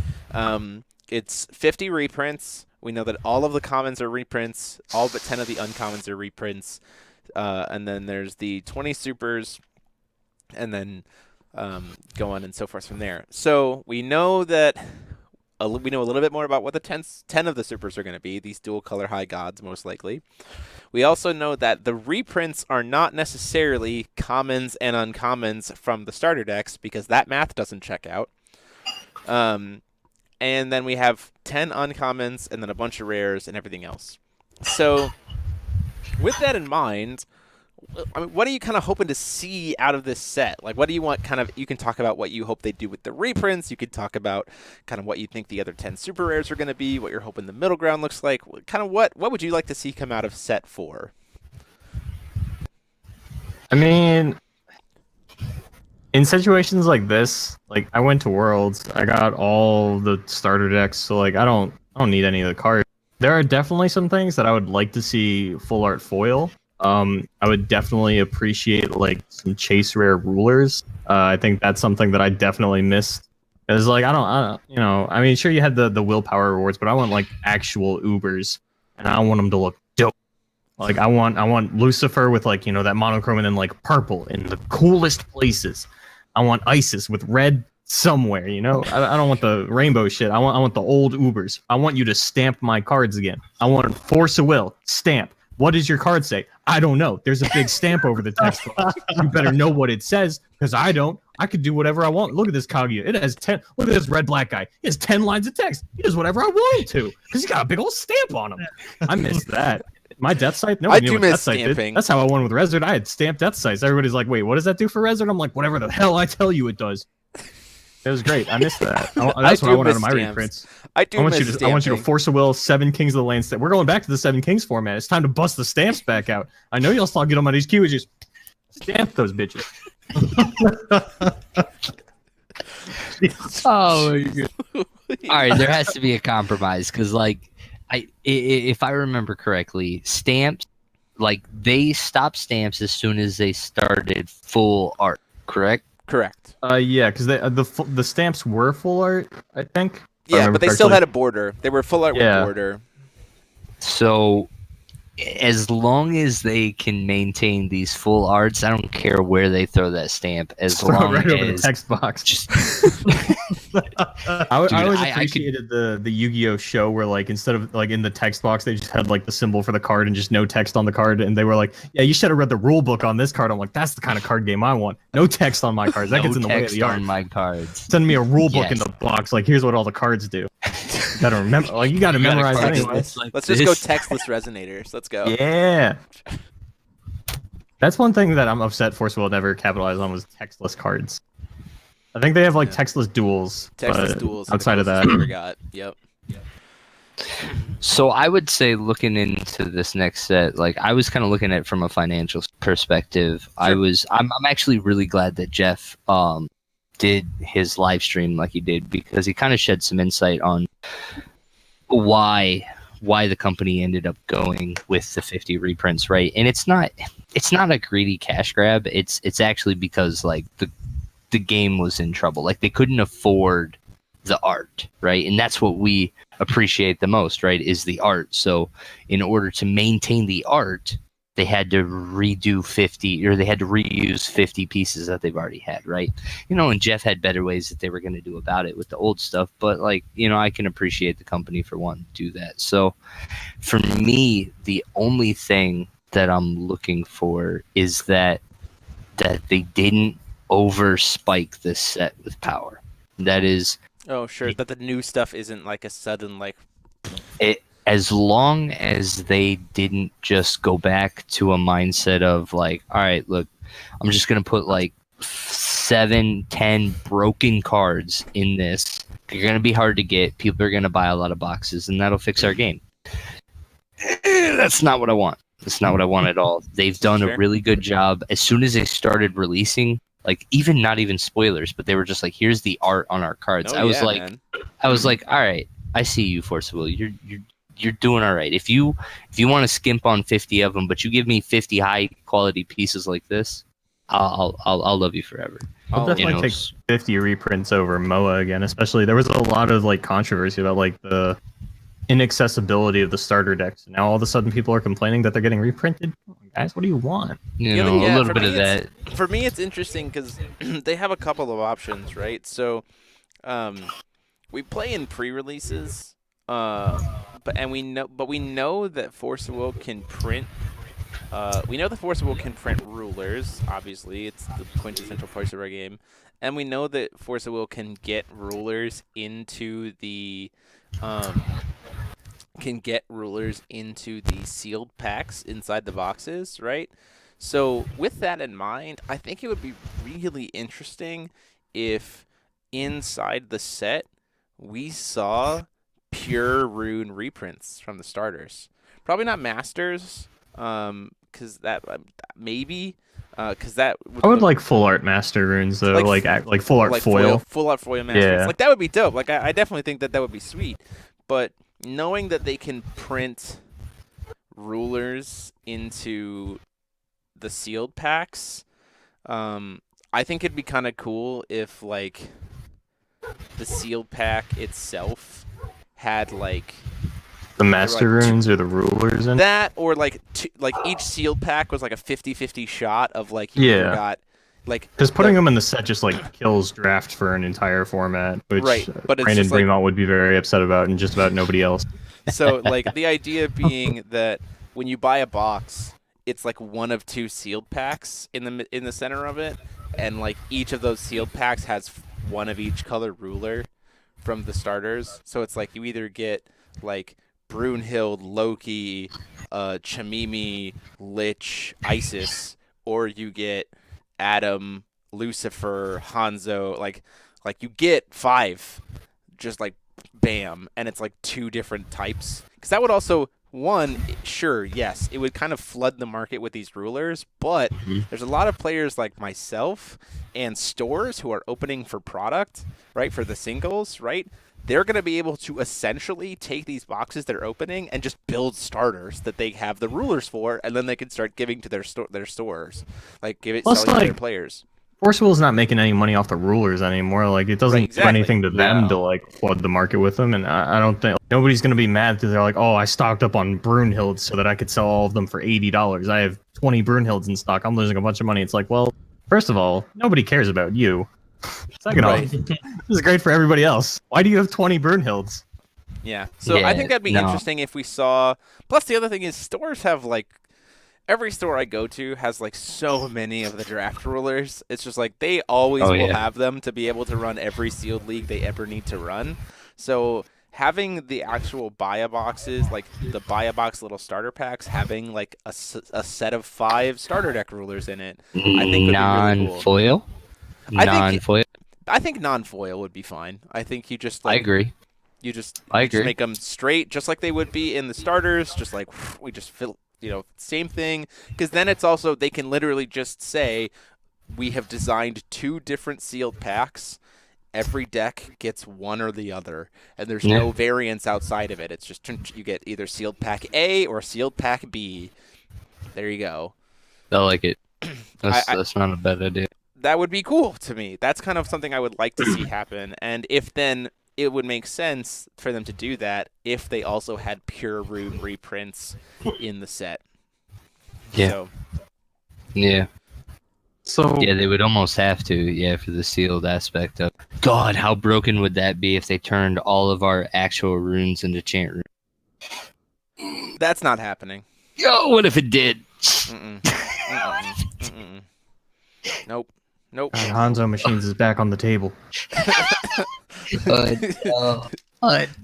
It's 50 reprints. We know that all of the commons are reprints. All but 10 of the uncommons are reprints. And then there's the 20 supers, and then go on and so forth from there. So we know that we know a little bit more about what the 10 of the supers are going to be. These dual color high gods, most likely. We also know that the reprints are not necessarily commons and uncommons from the starter decks because that math doesn't check out. And then we have 10 uncommons and then a bunch of rares and everything else. So with that in mind, I mean, what are you kind of hoping to see out of this set? Like, what do you want kind of, you can talk about what you hope they do with the reprints. You could talk about kind of what you think the other 10 super rares are going to be, what you're hoping the middle ground looks like. Kind of what would you like to see come out of set 4? I mean, in situations like this, like I went to Worlds, I got all the starter decks, so like I don't need any of the cards. There are definitely some things that I would like to see full art foil. I would definitely appreciate like some chase rare rulers. I think that's something that I definitely missed. Cause like I don't, you know, I mean, sure you had the willpower rewards, but I want like actual Ubers, and I want them to look dope. Like I want Lucifer with like, you know, that monochrome and then like purple in the coolest places. I want Isis with red somewhere, you know. I don't want the rainbow shit. I want the old Ubers. I want you to stamp my cards again. I want Force of Will stamp. What does your card say? I don't know. There's a big stamp over the text box. You better know what it says, because I don't. I could do whatever I want. Look at this Kaguya. It has 10. Look at this red black guy. He has 10 lines of text. He does whatever I want him to, because he's got a big old stamp on him. I missed that. My death sight? I Nobody knew do what miss death sight did. stamping. That's how I won with Resonators. I had stamped death sights. Everybody's like, wait, what does that do for Resonators? I'm like, whatever the hell I tell you it does. It was great. I missed that. That's what I want out of my reprints. I want you I want you to Force a Will 7 Kings of the Land. We're going back to the 7 Kings format. It's time to bust the stamps back out. I know y'all still get them on HQ. Just stamp those bitches. Oh my god! All right, there has to be a compromise because, like, if I remember correctly, stamps, like they stopped stamps as soon as they started full art. Correct? Correct. Yeah, because the stamps were full art, I think. If I Yeah, remember but they still correctly. had a border. They were full art with Yeah. border. So, as long as they can maintain these full arts, I don't care where they throw that stamp. As Throw it long right over the as text box. just I always Dude, I could- appreciated the Yu-Gi-Oh show where like instead of like in the text box they just had like the symbol for the card and just no text on the card, and they were like, yeah, you should have read the rule book on this card. I'm like, that's the kind of card game I want. No text on my cards. That no gets in the way of text the art. on my cards. Send me a rule book in Yes. the box. Like, here's what all the cards do. You gotta remember. Like, you gotta You gotta memorize card anyway. this like Let's just go this. textless resonators. Let's go. Yeah. That's one thing that I'm upset Force will never capitalize on was textless cards. I think they have like Yeah. textless duels. Textless but duels. are the Outside of closest that, we ever got. Yep. So I would say looking into this next set, like I was kind of looking at it from a financial perspective. Sure. I'm actually really glad that Jeff did his live stream like he did, because he kind of shed some insight on why the company ended up going with the 50 reprints, right? And it's not a greedy cash grab. It's actually because like the game was in trouble. Like they couldn't afford the art, right? And that's what we appreciate the most, right? Is the art. So in order to maintain the art, they had to redo 50, or they had to reuse 50 pieces that they've already had, right? You know, and Jeff had better ways that they were going to do about it with the old stuff, but like, you know, I can appreciate the company for wanting to do that. So for me, the only thing that I'm looking for is that they didn't over spike this set with power. That is, Oh, sure. That the new stuff isn't like a sudden like. it, as long as they didn't just go back to a mindset of like, all right, look, I'm just gonna put like 7-10 broken cards in this. They're gonna be hard to get. People are gonna buy a lot of boxes, and that'll fix our game. That's not what I want. That's not what I want at all. They've done Sure. a really good job. As soon as they started releasing, like not even spoilers, but they were just like, here's the art on our cards. Oh, I was yeah, like, man. all right, I see you, Force of Will. You're doing all right. If you want to skimp on 50 of them, but you give me 50 high quality pieces like this, I'll love you forever. I'll definitely take 50 reprints over MOA again. Especially there was a lot of like controversy about like the inaccessibility of the starter decks. Now all of a sudden people are complaining that they're getting reprinted. Guys, what do you want? You Yeah, know, yeah, a little for bit me of that. For me, it's interesting because they have a couple of options, right? So, we play in pre-releases, we know that Force of Will can print. We know the Force of Will can print rulers. Obviously, it's the quintessential Force of our game, and we know that Force of Will can get rulers into the sealed packs inside the boxes, right? So with that in mind, I think it would be really interesting if inside the set we saw pure rune reprints from the starters. Probably not masters, because that maybe, because that I would like full art master runes though, like full art like foil. full art foil masters. Yeah. Like that would be dope. Like I definitely think that would be sweet. But knowing that they can print rulers into the sealed packs, I think it'd be kind of cool if like the sealed pack itself had like The master runes or the rulers in that, or like each sealed pack was like a 50-50 shot of like you either got like because putting them in the set just like kills draft for an entire format, which Right, but it's Brandon just, like- Bremont would be very upset about, and just about nobody else. So like the idea being that when you buy a box, it's like one of two sealed packs in the center of it, and like each of those sealed packs has one of each color ruler from the starters. So it's like you either get like Brunhild, Loki, Chamimi, Lich, Isis, or you get Adam, Lucifer, Hanzo. Like you get 5, just like bam, and it's like 2 different types. Because that would also, sure, yes, it would kind of flood the market with these rulers, but there's a lot of players like myself and stores who are opening for product, right, for the singles, right? They're going to be able to essentially take these boxes they're opening and just build starters that they have the rulers for, and then they can start giving to their stores, like selling to their players. Force Will's not making any money off the rulers anymore. Like it doesn't do anything to them to like flood the market with them, and I don't think nobody's gonna be mad because they're like, oh, I stocked up on Brunhilds so that I could sell all of them for $80. I have 20 Brunhilds in stock. I'm losing a bunch of money. It's like, well, first of all, nobody cares about you. Second off, this is great for everybody else. Why do you have 20 Brunhilds? Yeah. So I think that'd be interesting if we saw. Plus, the other thing is stores have like. Every store I go to has like so many of the draft rulers. It's just like they always will have them to be able to run every sealed league they ever need to run. So having the actual buy-a-boxes, like the buy-a-box little starter packs, having like a set of 5 starter deck rulers in it, I think would be really cool. Non-foil? I think non-foil would be fine. I think you just like, I agree. You just I agree. make them straight, just like they would be in the starters. Just like we just fill, same thing. Because then it's also they can literally just say, we have designed 2 different sealed packs. Every deck gets one or the other, and there's no variance outside of it. It's just you get either sealed pack A or sealed pack B. There you go. I like it. That's not a bad idea. That would be cool to me. That's kind of something I would like to see happen. And if then it would make sense for them to do that if they also had pure rune reprints in the set. Yeah. So, yeah. So Yeah, they would almost have to, for the sealed aspect of. God, how broken would that be if they turned all of our actual runes into chant runes? that's not happening. Yo, what if it did? Nope. God, Hanzo Machines is back on the table. No.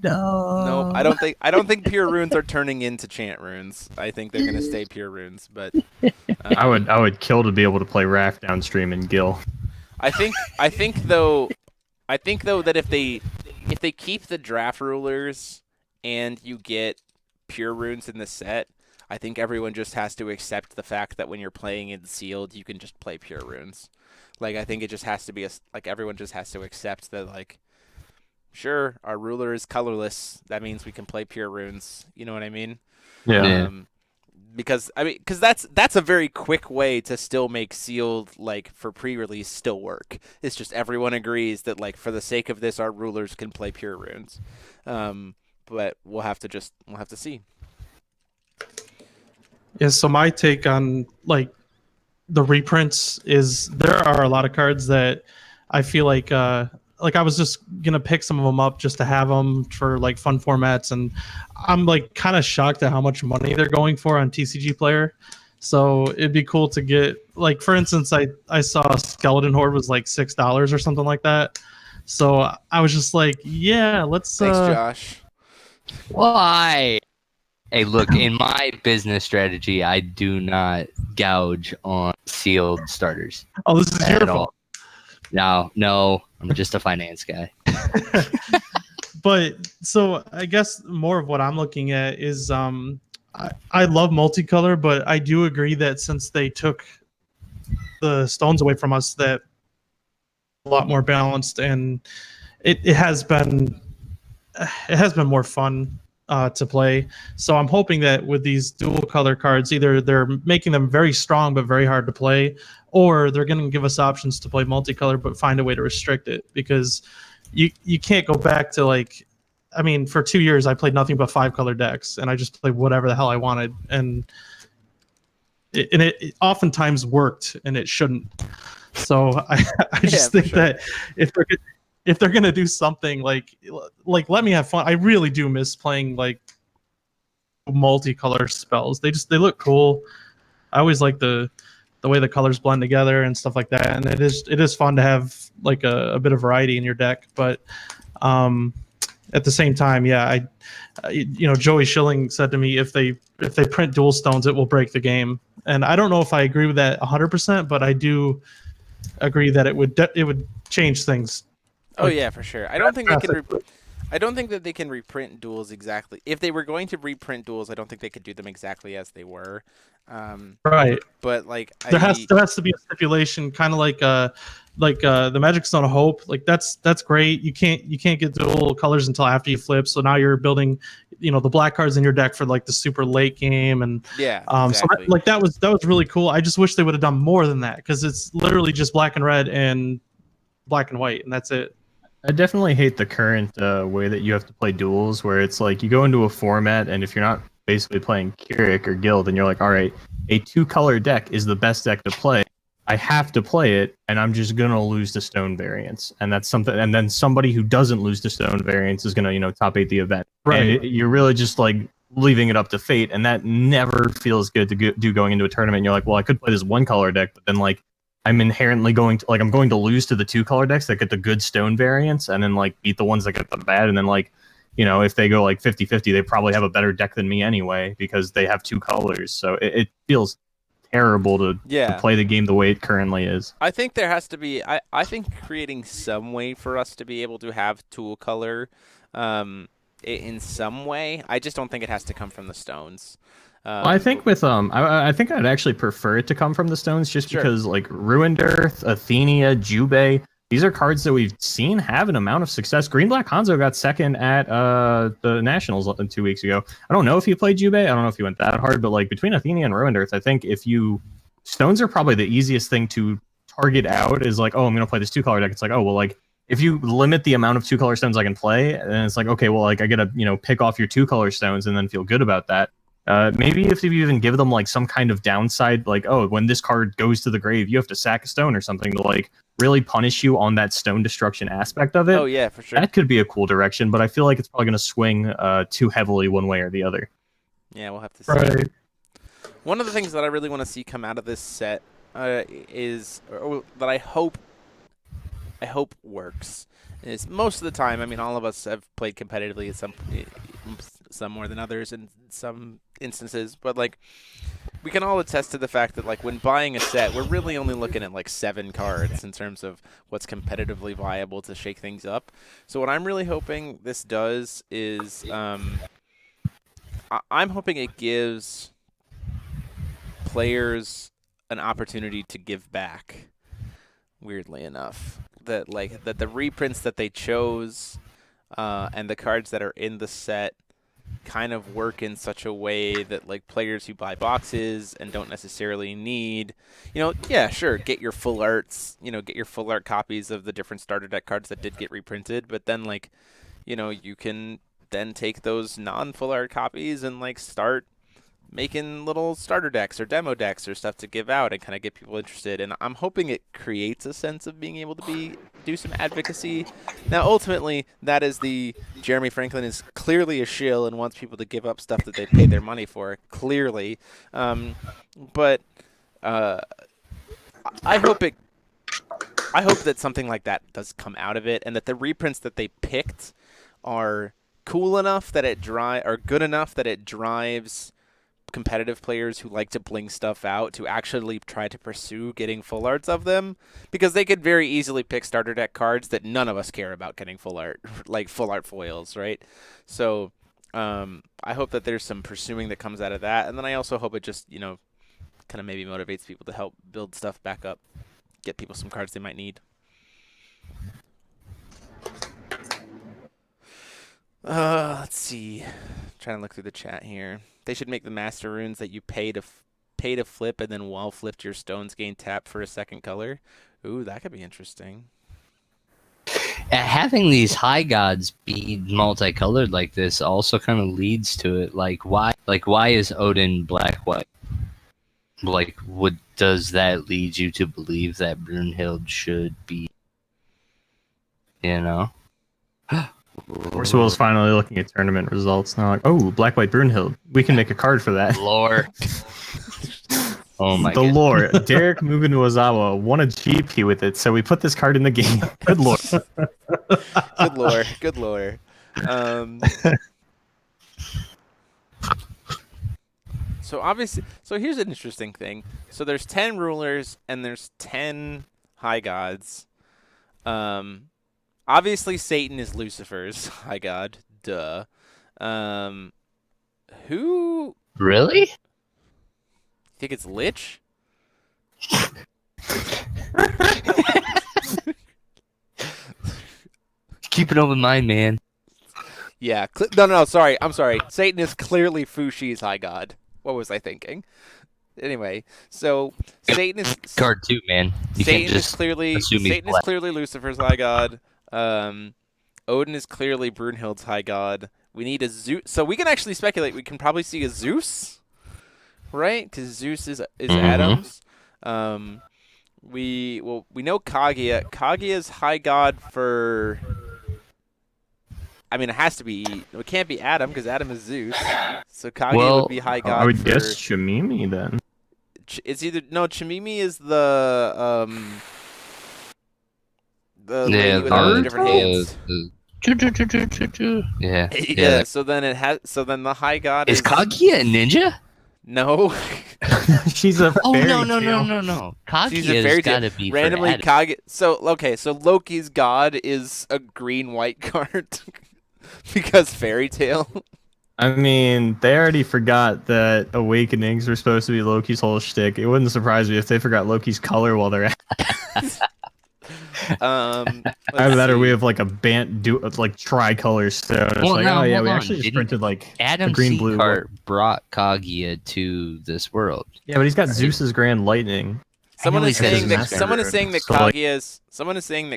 Nope. I don't think pure runes are turning into chant runes. I think they're gonna stay pure runes. But I would kill to be able to play Raft downstream in Gil. I think though that if they keep the draft rulers and you get pure runes in the set, I think everyone just has to accept the fact that when you're playing in sealed, you can just play pure runes. Like, I think it just has to be everyone just has to accept that, like, sure, our ruler is colorless. That means we can play pure runes. You know what I mean? Yeah. Because that's a very quick way to still make sealed, like, for pre-release still work. It's just everyone agrees that, like, for the sake of this, our rulers can play pure runes. But we'll have to see. Yeah, so my take on like the reprints is there are a lot of cards that I feel like I was just gonna pick some of them up just to have them for like fun formats, and I'm like kind of shocked at how much money they're going for on TCG Player. So it'd be cool to get, like, for instance, I saw Skeleton Horde was like $6 or something like that. So I was just like, yeah, let's. Thanks, Josh. Why? Hey, look, in my business strategy, I do not gouge on sealed starters. Oh, this is your fault. No, I'm just a finance guy. But so I guess more of what I'm looking at is I love multicolor, but I do agree that since they took the stones away from us, that a lot more balanced, and it has been more fun to play. So I'm hoping that with these dual color cards, either they're making them very strong but very hard to play, or they're going to give us options to play multicolor but find a way to restrict it, because you can't go back to, like, I mean, for 2 years I played nothing but 5-color decks and I just played whatever the hell I wanted, and it oftentimes worked and it shouldn't. So I just think that if they're gonna do something like let me have fun. I really do miss playing like multicolor spells. They look cool. I always like the way the colors blend together and stuff like that. And it is fun to have like a bit of variety in your deck. But at the same time, yeah, Joey Schilling said to me, if they print dual stones, it will break the game. And I don't know if I agree with that 100%, but I do agree that it would change things. Oh yeah, for sure. I don't think that they can reprint duels exactly. If they were going to reprint duels, I don't think they could do them exactly as they were. Right. But like there has to be a stipulation, kind of like the Magic Stone of Hope. Like that's great. You can't get dual colors until after you flip. So now you're building, the black cards in your deck for like the super late game, and exactly. So that was really cool. I just wish they would have done more than that, because it's literally just black and red and black and white, and that's it. I definitely hate the current way that you have to play duels, where it's like you go into a format, and if you're not basically playing Keurig or Guild, and you're like, all right, a 2-color deck is the best deck to play. I have to play it, and I'm just gonna lose to stone variants, and that's something. And then somebody who doesn't lose to stone variants is gonna, top 8 the event. Right. And you're really just like leaving it up to fate, and that never feels good to do going into a tournament. And you're like, well, I could play this 1-color deck, but then like I'm inherently going to lose to the 2-color decks that get the good stone variants, and then like beat the ones that get the bad, and then like, if they go like 50-50, they probably have a better deck than me anyway because they have 2 colors. So it feels terrible to play the game the way it currently is. I think there has to be. I think creating some way for us to be able to have tool color in some way. I just don't think it has to come from the stones. Well, I think with I think I'd actually prefer it to come from the stones, just Sure. because like Ruined Earth, Athenia, Jubei, these are cards that we've seen have an amount of success. Green Black Hanzo got second at the Nationals 2 weeks ago. I don't know if he played Jubei. I don't know if he went that hard, but like between Athenia and Ruined Earth, I think stones are probably the easiest thing to target out. Is like, oh, I'm gonna play this 2-color deck. It's like, oh well, like if you limit the amount of 2-color stones I can play, then it's like, okay, well, like I gotta pick off your 2-color stones and then feel good about that. Maybe if you even give them like some kind of downside, like, oh, when this card goes to the grave, you have to sack a stone or something to like really punish you on that stone destruction aspect of it. Oh yeah, for sure. That could be a cool direction, but I feel like it's probably going to swing too heavily one way or the other. Yeah, we'll have to see. Right. One of the things that I really want to see come out of this set is, or that I hope works, is most of the time. I mean, all of us have played competitively at some more than others in some instances, but like we can all attest to the fact that like when buying a set, we're really only looking at like 7 cards in terms of what's competitively viable to shake things up. So what I'm really hoping this does is I'm hoping it gives players an opportunity to give back, weirdly enough. That the reprints that they chose and the cards that are in the set kind of work in such a way that like players who buy boxes and don't necessarily need, yeah, sure, get your full arts, get your full art copies of the different starter deck cards that did get reprinted, but then like, you can then take those non-full art copies and like start making little starter decks or demo decks or stuff to give out and kind of get people interested. And I'm hoping it creates a sense of being able to do some advocacy. Now, ultimately, that is Jeremy Franklin is clearly a shill and wants people to give up stuff that they paid their money for, clearly. But I hope that something like that does come out of it, and that the reprints that they picked are cool enough that are good enough that it drives competitive players who like to bling stuff out to actually try to pursue getting full arts of them, because they could very easily pick starter deck cards that none of us care about getting full art, like full art foils, right? So I hope that there's some pursuing that comes out of that, and then I also hope it just kind of maybe motivates people to help build stuff back up, get people some cards they might need. Let's see. Trying to look through the chat here. They should make the master runes that you pay to flip, and then while flipped your stones gain tap for a second color. Ooh, that could be interesting. Having these high gods be multicolored like this also kind of leads to it. Like why is Odin black white? Like, does that lead you to believe that Brunhild should be? Boersma is finally looking at tournament results now. Like, oh, Black White Brunhild. We can make a card for that. Lore. Oh my the God. lore. Derek Mugunuozawa won a GP with it, so we put this card in the game. Good lore. Good lore. So obviously, here's an interesting thing. So there's 10 rulers and there's 10 high gods. Obviously, Satan is Lucifer's high god. Duh. Who? Really? You think it's Lich? Keep an open mind, man. Yeah. No, sorry. I'm sorry. Satan is clearly Fushi's high god. What was I thinking? Anyway, so Satan is card 2, man. You Satan can't just is clearly Lucifer's high god. Odin is clearly Brunhild's high god. We need a Zeus. So we can actually speculate. We can probably see a Zeus, right? Because Zeus is Adam's. We know Kaguya. Kaguya's high god for. I mean, it has to be. It can't be Adam because Adam is Zeus. So Kaguya would be high god. I would guess Shamimi then. It's either Chimimi is the lady with all the different hands. Yeah. So then the high god is Kaguya a ninja? No. She's a fairy tale. No. Kaguya's gotta be randomly for Adam. So Loki's god is a green white card. because Fairy Tale. I mean, they already forgot that Awakenings were supposed to be Loki's whole shtick. It wouldn't surprise me if they forgot Loki's color while they're at Either that or we have like a like tricolor stone. It's like, oh yeah, we actually just printed like Adam the green blue Seacart brought Kaguya to this world. Yeah, but he's got Zeus's Grand Lightning. Someone is saying that Kaguya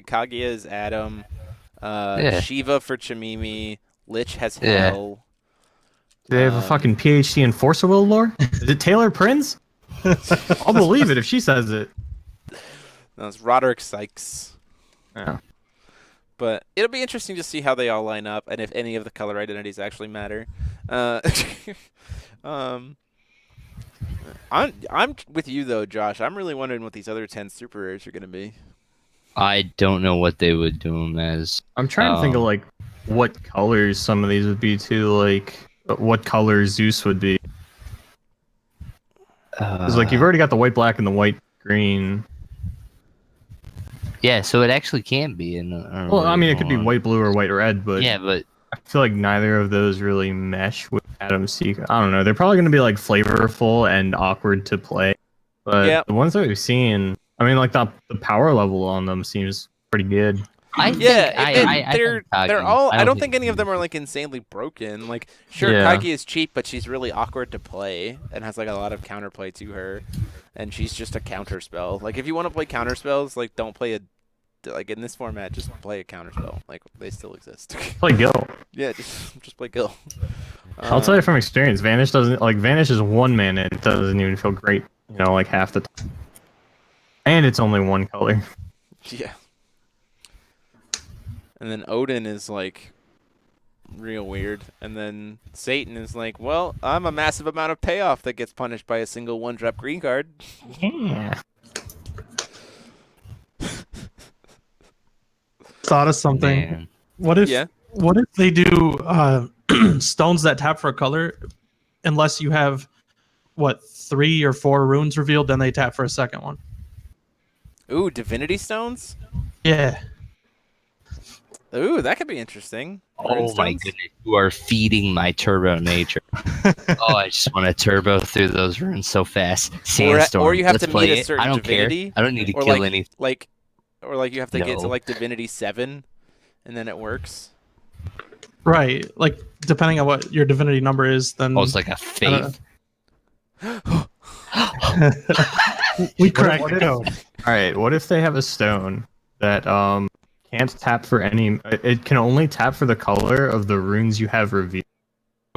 Kaguya is Adam. Yeah. Shiva for Chamimi. Lich has Hell. Do they have a fucking PhD in Force of Will lore? Is it Taylor Prince? I'll believe it if she says it. No, it's Roderick Sykes. Yeah. But it'll be interesting to see how they all line up and if any of the color identities actually matter. I'm with you though, Josh. I'm really wondering what these other 10 super rares are going to be. I don't know what they would do them as. I'm trying to think of like what colors some of these would be too, like what color Zeus would be. Because like you've already got the white black and the white green. Yeah, so it actually can be. Well, I mean, it could be white blue or white red, but yeah, but I feel like neither of those really mesh with Adam Seacart. I don't know. They're probably going to be like flavorful and awkward to play. But the ones that we've seen, I mean, like the power level on them seems pretty good. They're all. I don't think any of them are like insanely broken. Like, sure, Kaigi is cheap, but she's really awkward to play and has like a lot of counterplay to her, and she's just a counter spell. Like, if you want to play counter spells, like don't play like in this format, just play a counter spell. Like they still exist. Play Gil. Yeah, just play Gil. I'll tell you from experience, Vanish is 1 mana. It doesn't even feel great. You know, like half the time. And it's only one color. Yeah. And then Odin is like real weird. And then Satan is like, well, I'm a massive amount of payoff that gets punished by a single 1-drop green card. Yeah. Thought of something. Man. What if they do stones that tap for a color, unless you have 3 or 4 runes revealed, then they tap for a second one. Ooh, Divinity Stones? Yeah. Ooh, that could be interesting. Oh my goodness, you are feeding my turbo nature. Oh, I just want to turbo through those runes so fast. Sandstorm. Or you have Let's to play meet a it. certain I don't divinity. care. I don't need to or kill anything. Or you have to get to like Divinity 7, and then it works. Right. Like, depending on what your divinity number is, then... Oh, it's like a faith. We cracked the code. All right, what if they have a stone that can't tap for any... It can only tap for the color of the runes you have revealed.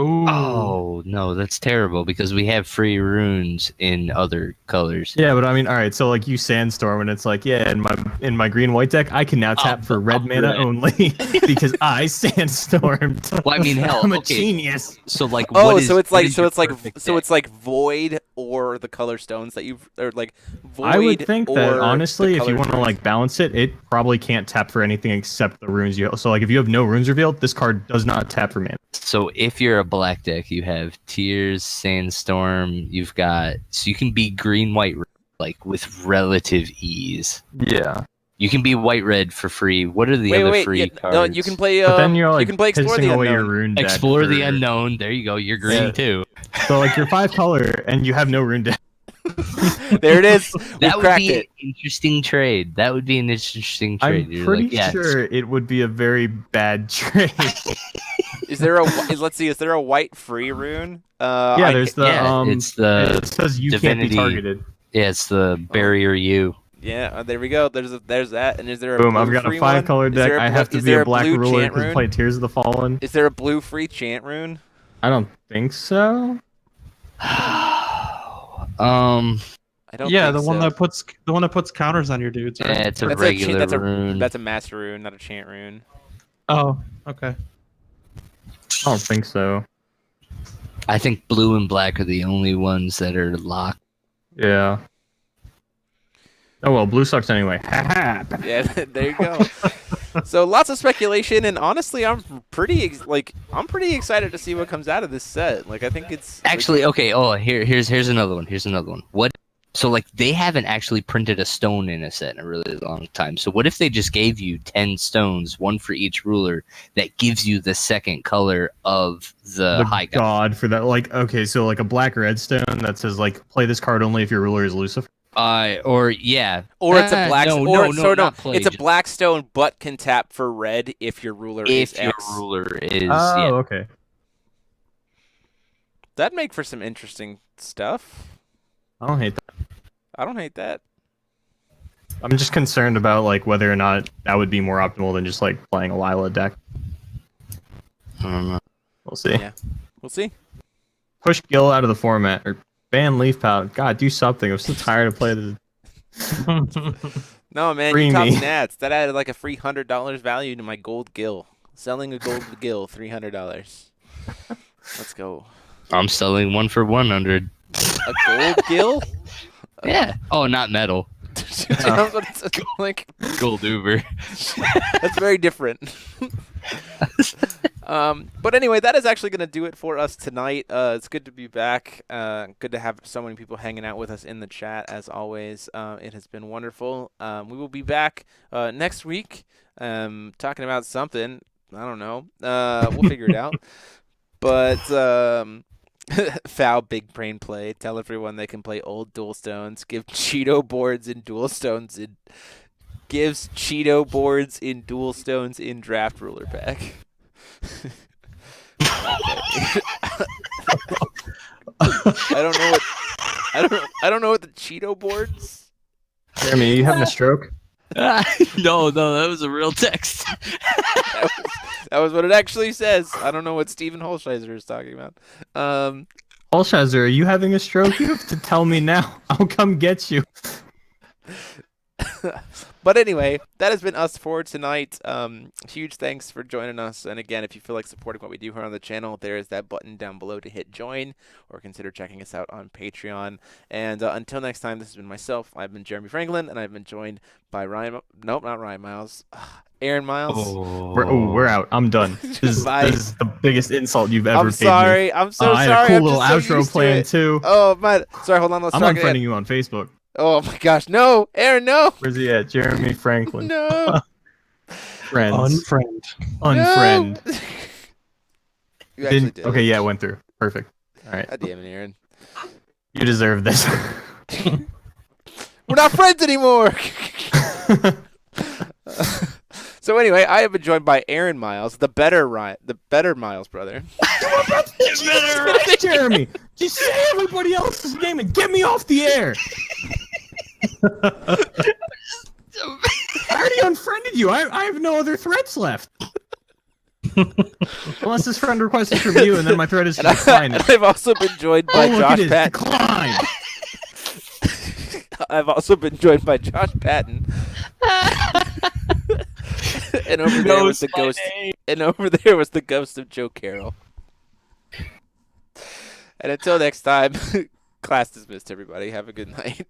Ooh. Oh, no, that's terrible because we have free runes in other colors. Yeah, but I mean, all right, so like you Sandstorm, and it's like, yeah, in my green-white deck, I can now tap for red mana only because I Sandstormed. Well, I mean, hell, I'm a genius. So like, so it's like void or the color stones that you've void. I would think that honestly, if you want to runes. like balance it, it probably can't tap for anything except the runes you. So like, if you have no runes revealed, this card does not tap for mana. So if you're a black deck, you have Tears, Sandstorm. You've got so you can be green-white like with relative ease. Yeah. You can be white-red for free. What are the other free cards? No, you can play. But then you're like you can play Explore the away your Unknown. rune deck Explore the Unknown. There you go. You're green too. So like you're 5 color and you have no rune deck. There it is. That We would cracked be it. an interesting trade. That would be an interesting trade. I'm You're pretty like, yes. sure it would be a very bad trade. Is there a white free rune? Yeah, there's the it's the it says you Divinity. can't be targeted. Yeah, it's the barrier U. Yeah, there we go. There's that. And is there a Boom! blue I've got a free 5 one? color Is deck. there I have to is be there a black blue ruler chant because rune? play Tears of the Fallen. Is there a blue free chant rune? I don't think so. I don't. Yeah, think the one so. that puts counters on your dudes. Right? Yeah, it's a That's regular rune. That's a master rune, not a chant rune. Oh, okay. I don't think so. I think blue and black are the only ones that are locked. Yeah. Oh well, blue sucks anyway. Yeah, there you go. So lots of speculation, and honestly, I'm pretty excited to see what comes out of this set. Like, I think it's Actually, okay. Oh, here's another one. Here's another one. What So like they haven't actually printed a stone in a set in a really long time. So what if they just gave you 10 stones, one for each ruler, that gives you the second color of the high god? God for that. Like, okay, so like a black red stone that says like play this card only if your ruler is Lucifer. Or yeah. Or it's a black not play, it's a just black stone but can tap for red if your ruler is if your X. ruler is Oh, okay. That'd make for some interesting stuff. I don't hate that. I don't hate that. I'm just concerned about like whether or not that would be more optimal than just like playing a Lila deck. I don't know. We'll see. Yeah. We'll see. Push Gil out of the format or ban Leaf Pout. God, do something. I'm so tired of playing this. No, man, Free you topped me. Nats. That added like a free $100 value to my gold gill. Selling a gold gill, $300. Let's go. I'm selling one for 100. A gold gill? Yeah. Oh, not metal. That's what it's like. Gold Uber. That's very different. But anyway, that is actually going to do it for us tonight. It's good to be back. Good to have so many people hanging out with us in the chat, as always. It has been wonderful. We will be back next week talking about something. I don't know. We'll figure it out. But foul big brain play. Tell everyone they can play old dual stones. Give Cheeto boards in dual stones. Gives Cheeto boards in dual stones in draft ruler pack. I don't know what the Cheeto boards. Jeremy, are you having a stroke? No, that was a real text. That was what it actually says. I don't know what Stephen Holsheiser is talking about. Holsheiser, are you having a stroke? You have to tell me now. I'll come get you. But anyway, that has been us for tonight. Huge thanks for joining us. And again, if you feel like supporting what we do here on the channel, there is that button down below to hit join, or consider checking us out on Patreon. And until next time, this has been myself. I've been Jeremy Franklin, and I've been joined by Ryan. Nope, not Ryan Miles. Aaron Miles. We're out. I'm done. This is the biggest insult you've ever paid sorry. me. I'm so sorry. I had a cool I'm little just so outro used to plan it. too. Oh, my. Sorry, hold on. Let's I'm try unfriending again. you on Facebook. Oh, my gosh. No. Aaron, no. Where's he at? Jeremy Franklin. No. Friends. Unfriend. No. You actually did. Okay, yeah, it went through. Perfect. All right. God damn it, Aaron. You deserve this. We're not friends anymore. So anyway, I have been joined by Aaron Miles, the better Miles brother. Jeremy, just say everybody else's name and get me off the air. I already unfriended you. I have no other threats left. Unless this friend request is from you, and then my threat is to decline it. I've also been joined by Josh Patton. Decline. I've also been joined by Josh Patton. And over there was the ghost. And over there was the ghost of Joe Carroll. And until next time, class dismissed, everybody. Have a good night.